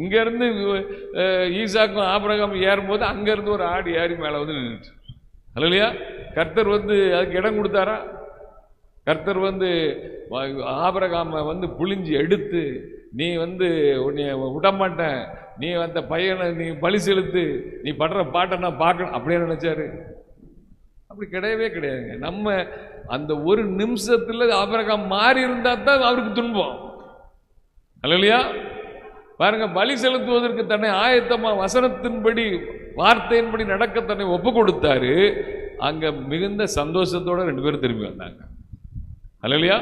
இங்க இருந்து ஈசாக்கும் ஆபிரகாமும் ஏறும்போது அங்க இருந்து ஒரு ஆடு ஏறி மேல நின்றுட்டு. அல்லையா? கர்த்தர் அதுக்கு இடம் கொடுத்தாரா? கர்த்தர் ஆபிரகாம புழிஞ்சு எடுத்து, நீ உன்னை விடமாட்டேன், நீ அந்த பையனை நீ பலி செலுத்து, நீ படுற பாட்டை நான் பார்க்கணும் அப்படியே நினைச்சாரு? அப்படி கிடையவே கிடையாதுங்க. நம்ம அந்த ஒரு நிமிஷத்துல ஆபிரகாம் மாறி இருந்தா தான் அவருக்கு துன்பம். அல்லையா? பாருங்க, பலி செலுத்துவதற்கு தன்னை ஆயத்தமா வசனத்தின்படி வார்த்தையின்படி நடக்க தன்னை ஒப்பு கொடுத்தாரு. அங்க மிகுந்த சந்தோஷத்தோட 2 பேரும் திரும்பி வந்தாங்க. அல்லையா?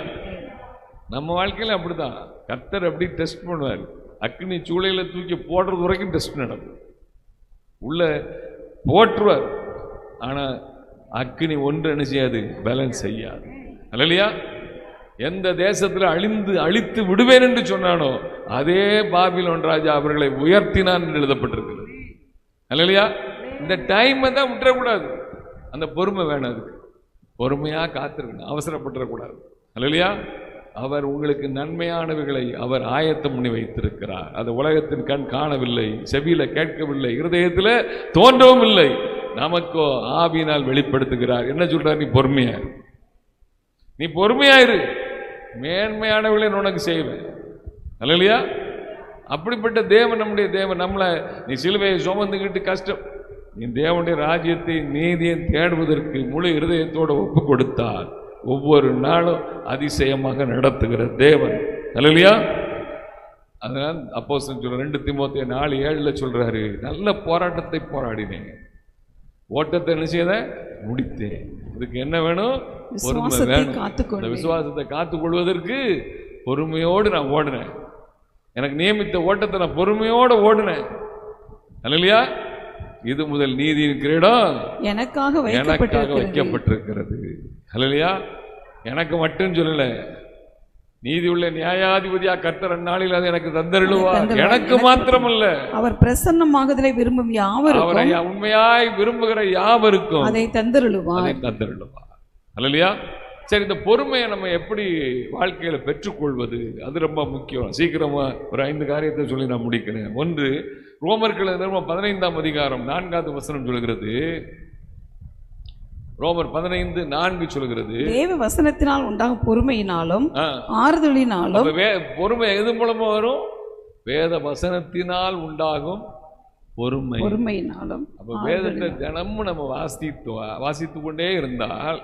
நம்ம வாழ்க்கையில அப்படிதான். கர்த்தர் அப்படி டெஸ்ட் பண்ணுவார். அக்னி சூளையில தூக்கி போடுறது வரைக்கும் டெஸ்ட் நடக்கும். உள்ள போற்றுவார், ஆனா அக்னி ஒன்று என்ன செய்யாது? பேலன்ஸ் செய்யாது. அல்லையா? எந்த தேசத்தில் அழித்து விடுவேன் என்று சொன்னானோ அதே பாபிலோன் ராஜா அவர்களை உயர்த்தினான் என்று எழுதப்பட்டிருக்கிறது. அல்லையா? இந்த டைமை தான் விட்டுறக்கூடாது. அந்த பொறுமை வேணும். அதுக்கு பொறுமையா காத்திருக்கணும், அவசரப்பட்டுறக்கூடாது. அல்லையா? அவர் உங்களுக்கு நன்மையானவைகளை அவர் ஆயத்தம் பண்ணி வைத்திருக்கிறார். அது உலகத்தின் கண் காணவில்லை, செவியில கேட்கவில்லை, இருதயத்தில் தோன்றவும் இல்லை, நமக்கோ ஆவியினால் வெளிப்படுத்துகிறார். என்ன சொல்றார்? நீ பொறுமையாயிரு, நீ பொறுமையாயிரு, மேன்மையானவர்களை உனக்கு செய்வேன். அல்லையா? அப்படிப்பட்ட தேவன் நம்முடைய தேவன். நம்மளை நீ சிலுவையை சுமந்துக்கிட்டு கஷ்டம், நீ தேவனுடைய ராஜ்யத்தை நீதியை தேடுவதற்கு முழு இருதயத்தோடு ஒப்பு கொடுத்தால் ஒவ்வொரு நாளும் அதிசயமாக நடத்துகிற தேவன். அல்லையா? அதனால் அப்போஸ்தலன் சொல்ற 2 தீமோத்தேயு 4:7 சொல்றாரு, நல்ல போராட்டத்தை போராடினேன், ஓட்டத்தை என்ன செய்த முடித்தேன். இதுக்கு என்ன வேணும்? பொறுமை வேணும். இந்த விசுவாசத்தை காத்துக் கொள்வதற்கு பொறுமையோடு நான் ஓடுனேன். எனக்கு நியமித்த ஓட்டத்தை நான் பொறுமையோடு ஓடுனேன். அல்லையா? இது முதல் நீதியின் கிரீடம் எனக்காக வைக்கப்பட்டிருக்கிறது. அல்லையா? எனக்கு மட்டும் சொல்லல, நீதி உள்ள நியாயாதிபதியா கர்த்தர் அந்நாளில் அதை எனக்கு தந்தருளுவார். எனக்கு மாத்திரமல்ல, அவர் பிரசன்னமாகுதலை விரும்பும் யாவருக்கும், அவரை உண்மையாய் விரும்புகிற யாவருக்கும் அதை தந்தருளுவார். அல்லேலூயா. சரி, இந்த பொறுமையை நம்ம எப்படி வாழ்க்கையில பெற்றுக்கொள்வது, அது ரொம்ப முக்கியம். சீக்கிரமா ஒரு 5 காரியத்தை சொல்லி நான் முடிக்கிறேன். 1, ரோமர்கள் 15ஆம் அதிகாரம் 4வது வசனம் சொல்கிறது. ரோமர் 15:4 சொல்கிறது, தேவ வசனத்தினால் உண்டாகும் பொறுமையினாலும் ஆறுதலினாலும். பொறுமை எது மூலமா வரும்? வேத வசனத்தினால் உண்டாகும் பொறுமையினாலும். அப்ப வேதத்தை தினமும் நம்ம வாசித்து கொண்டே இருந்தால்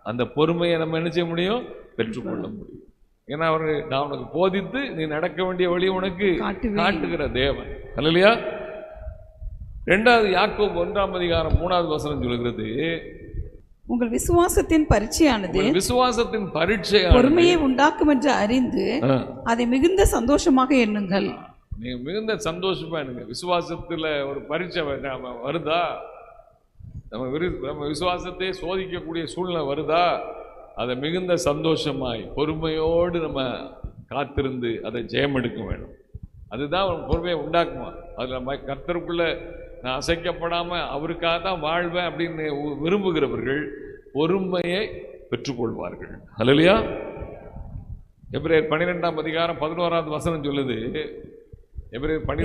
அந்த பொறுமையை நம்ம என்ன செய்ய முடியும்? பெற்றுக்கொள்ள முடியும். ஏன்னா அவர் நான் உனக்கு போதித்து நீ நடக்க வேண்டிய வழி உனக்கு காட்டுகிற தேவன். அல்லேலூயா. 2வது யாக்கோபு 1ஆம் அதிகாரம் 3வது வசனம் சொல்கிறது, உங்கள் விசுவாசத்தின் பரீட்சையானது பொறுமையை உண்டாக்கும் என்று அறிந்து அதை மிகுந்த சந்தோஷமாக எண்ணுங்கள். நீங்க மிகுந்த சந்தோஷமா எண்ணுங்க. விசுவாசத்துல ஒரு பரீட்சை வருதா, நம்ம விசுவாசத்தை சோதிக்கக்கூடிய சூழ்நிலை வருதா, அதை மிகுந்த சந்தோஷமாய் பொறுமையோடு நம்ம காத்திருந்து அதை ஜெயம் எடுக்க வேணும். அதுதான் பொறுமையை உண்டாக்குமா. அதில் நம்ம கர்த்தருக்குள்ள நான் அசைக்கப்படாம அவருக்காக தான் வாழ்வேன் அப்படின்னு விரும்புகிறவர்கள் பொறுமையை பெற்றுக்கொள்வார்கள். அல்லேலூயா. எபிரேயர் 12ஆம் அதிகாரம் 11வது வசனம் சொல்லுது,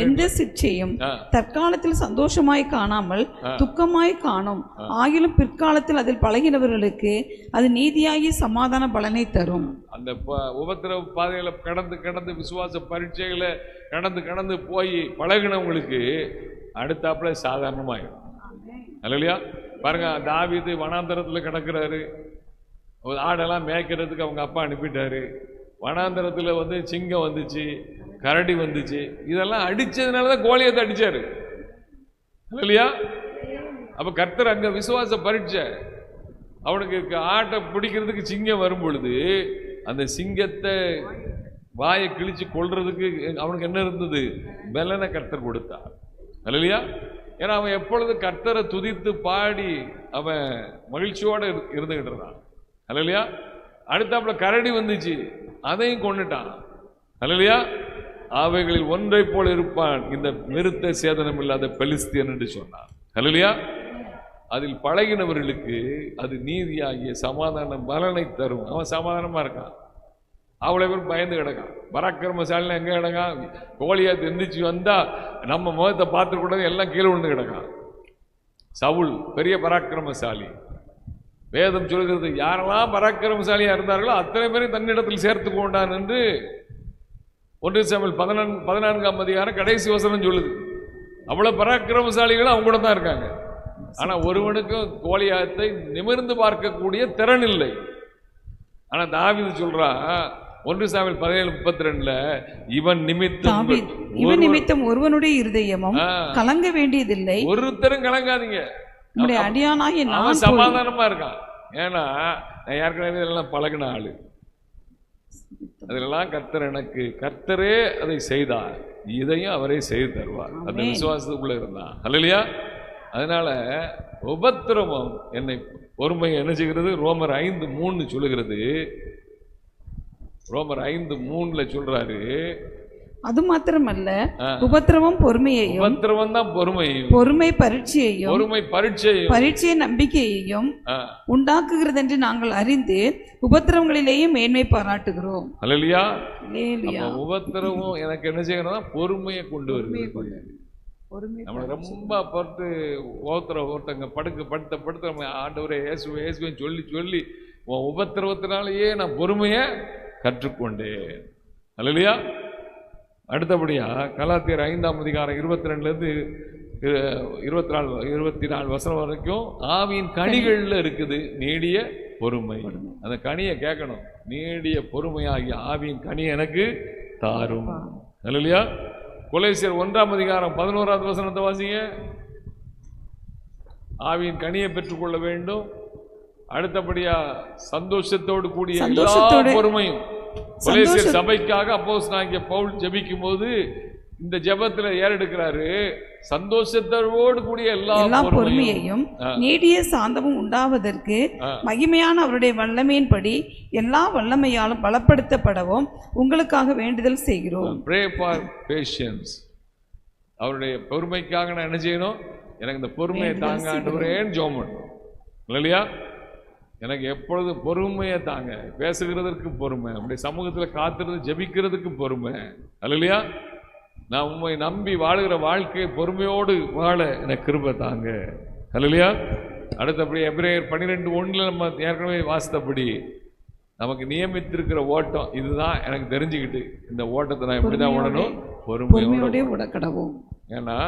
எந்த சிற்சையும் தற்காலத்தில் சந்தோஷமாய் காணாமல் துக்கமாய் காணும், ஆகிலும் பிற்காலத்தில் அதில் பழகினவர்களுக்கு அது நீதியாகி சமாதான பலனை தரும். அந்த உபத்திரவ பாதையில கடந்து விசுவாச பரீட்சைகளை கடந்து போய் பழகினவங்களுக்கு அடுத்தாப்புல சாதாரணமாயிடும். அல்லேலூயா. பாருங்க, தாவீது வனாந்தரத்தில் கிடக்கிறாரு. ஆடெல்லாம் மேய்க்கிறதுக்கு அவங்க அப்பா அனுப்பிட்டாரு. வனாந்தரத்தில் சிங்கம் வந்துச்சு, கரடி வந்துச்சு. இதெல்லாம் அடிச்சதுனால தான் கோலியத்தை அடிச்சாரு. இல்லையா? அப்ப கர்த்தர் அங்க விசுவாச பரீட்சை. அவனுக்கு ஆட்டை பிடிக்கிறதுக்கு சிங்கம் வரும் பொழுது அந்த சிங்கத்தை வாயை கிழிச்சு கொள்றதுக்கு அவனுக்கு என்ன இருந்தது? பலனை கர்த்தர் கொடுத்தார். இல்லையா? ஏன்னா அவன் எப்பொழுது கர்த்தரை துதித்து பாடி அவன் மகிழ்ச்சியோட இருந்துகிட்டு இருந்தான். இல்லையா? அடுத்தாப்புல கரடி வந்துச்சு, அதையும் கொண்டுட்டான். அல்லேலூயா. அவைகளில் ஒன்றை போல இருப்பான் இந்த நிறுத்த சேதனம் இல்லாத பெலிஸ்தியன் என்று சொன்னான். அல்லேலூயா. அதில் பழகினவர்களுக்கு அது நீதியாகிய சமாதான பலனை தரும். அவன் சமாதானமா இருக்கான். அவ்வளோ பேர் பயந்து கிடக்கான். பராக்கிரமசாலினா எங்கே கிடக்கான்? கோலியாத் எந்திரிச்சு வந்தா நம்ம முகத்தை பார்த்துக்கூடாது, எல்லாம் கீழே விழுந்து கிடக்கான். சவுல் பெரிய பராக்கிரமசாலி. வேதம் சொல்கிறது, யாரெல்லாம் பராக்கிரமசாலியா இருந்தார்களோ அத்தனை பேரையும் தன்னிடத்தில் சேர்த்து கொண்டான் என்று 1 சாமுவேல் 14ஆம் அதிகாரம் கடைசி வசனம் சொல்லுது. அவ்வளவு பராக்கிரமசாலிகளும் அவங்க கூட தான் இருக்காங்க. ஆனா ஒருவனுக்கும் கோலியாத்தை நிமிர்ந்து பார்க்கக்கூடிய திறன் இல்லை. ஆனா தாவீது சொல்றா 1 சாமுவேல் 17:32 இவன் நிமித்தம் ஒருவனுடைய இருதயமும் கலங்க வேண்டியதில்லை. ஒருத்தரும் கலங்காதீங்க. அடியானாகிய அவன் சமாதானமா இருக்கான். ஏன்னா நான் ஏற்கனவே இதெல்லாம் பழகின ஆளு. அதெல்லாம் கர்த்தரே அதை செய்தார், இதையும் அவரே செய்து தருவார். அந்த விசுவாசத்துக்குள்ள இருந்தான். அல்லேலூயா. அதனால உபத்திரவம் என்னை பொறுமை என்ன செய்கிறது? ரோமர் 5:3 சொல்லுகிறது. ரோமர் 5:3 சொல்றாரு, அது மாத்திரமல்ல உபத்திரவம் பொறுமையையும், உபத்திரவம் தான் பொறுமையையும், பொறுமை பரீட்சையையும், பரீட்சை நம்பிக்கையையும் உண்டாக்குகிறது என்று நாங்கள் அறிந்து உபத்திரவங்களிலேயும் மேன்மை பாராட்டுகிறோம். அல்லேலூயா. உபத்திரவம் எனக்கு என்ன செய்யறதா? பொறுமையை கொண்டு வருது. நம்ம ரொம்ப பார்த்து ஒருத்தங்க படுத்த நம்ம ஆண்டவரே இயேசுவேன்னு சொல்லி உன் உபத்திரவத்தினாலேயே நான் பொறுமையை கற்றுக்கொண்டேன். அல்லேலூயா. அடுத்தபடியா கலாத்தியர் 5ஆம் அதிகாரம் 22 24 வசனம் வரைக்கும் ஆவியின் கனிகள்ல இருக்குது நீடிய பொறுமை. அந்த கனியை கேட்கணும். நீடிய பொறுமையாகிய ஆவியின் கனி எனக்கு தாரும். அல்லேலூயா. கொலோசியர் 1ஆம் அதிகாரம் 11வது வசனத்தை வாசிங்க. ஆவியின் கனியை பெற்றுக்கொள்ள வேண்டும். அடுத்தபடியா சந்தோஷத்தோடு கூடிய எல்லா பொறுமையும். கொலோசியர் சபைக்காக அப்போஸ்தலனாகிய பவுல் ஜெபிக்கும் போது இந்த ஜெபத்துல ஏறெடுக்கிறாரு, சந்தோஷத்தோடு கூடிய எல்லா பொறுமையையும் நீடிய சாந்தமும் உண்டாவதற்கு மகிமையான அவருடைய வல்லமையின்படி எல்லா வல்லமையாலும் பலப்படுத்தப்படவும் உங்களுக்காக வேண்டுதல் செய்கிறோம். Pray for patience. அவருடைய பொறுமைக்காக நான் என்ன செய்யணும்? எனக்கு இந்த பொறுமையை தாங்க ஆண்டவரேன்னு ஜெபம் பண்ணணும். இல்லையா? எனக்கு எப்பொழுதும் பொறுமையை தாங்க, பேசுகிறதற்கு பொறுமை, நம்முடைய சமூகத்தில் காத்திருந்து ஜெபிக்கிறதுக்கு பொறுமை. இல்லையா? நான் உண்மை நம்பி வாழுகிற வாழ்க்கை பொறுமையோடு வாழ எனக்கு கிருபை தாங்க. இல்லையா? அடுத்தபடி எபிரேயர் 12:1 நம்ம ஏற்கனவே வாசித்தபடி நமக்கு நியமித்திருக்கிற ஓட்டம் இதுதான். எனக்கு தெரிஞ்சுக்கிட்டு இந்த ஓட்டத்தை நான் எப்படிதான் ஓடணும்? பொறுமையோடு ஓடக்கடவும். ஏன்னா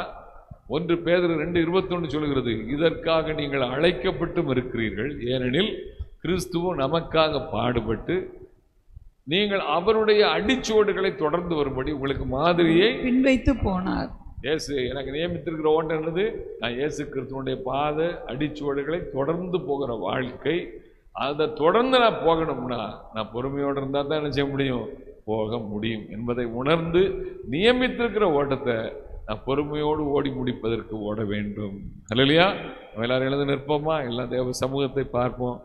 1 பேதுரு 2:21 சொல்கிறது, இதற்காக நீங்கள் அழைக்கப்பட்டும் இருக்கிறீர்கள், ஏனெனில் கிறிஸ்துவும் நமக்காக பாடுபட்டு நீங்கள் அவருடைய அடிச்சுவடுகளை தொடர்ந்து வரும்படி உங்களுக்கு மாதிரியை பின்வைத்து போனார். இயேசு எனக்கு நியமித்திருக்கிற ஓட்டம் என்னது? நான் இயேசு கிறிஸ்துவனுடைய பாத அடிச்சுவடுகளை தொடர்ந்து போகிற வாழ்க்கை. அதை தொடர்ந்து நான் போகணும்னா நான் பொறுமையோடு இருந்தால் தான் என்ன செய்ய முடியும்? போக முடியும் என்பதை உணர்ந்து நியமித்திருக்கிற ஓட்டத்தை நான் பொறுமையோடு ஓடி முடிப்பதற்கு ஓட வேண்டும். இல்லையா? எல்லாரும் எழுந்து நிற்போமா? எல்லா தேவ சமூகத்தை பார்ப்போம்.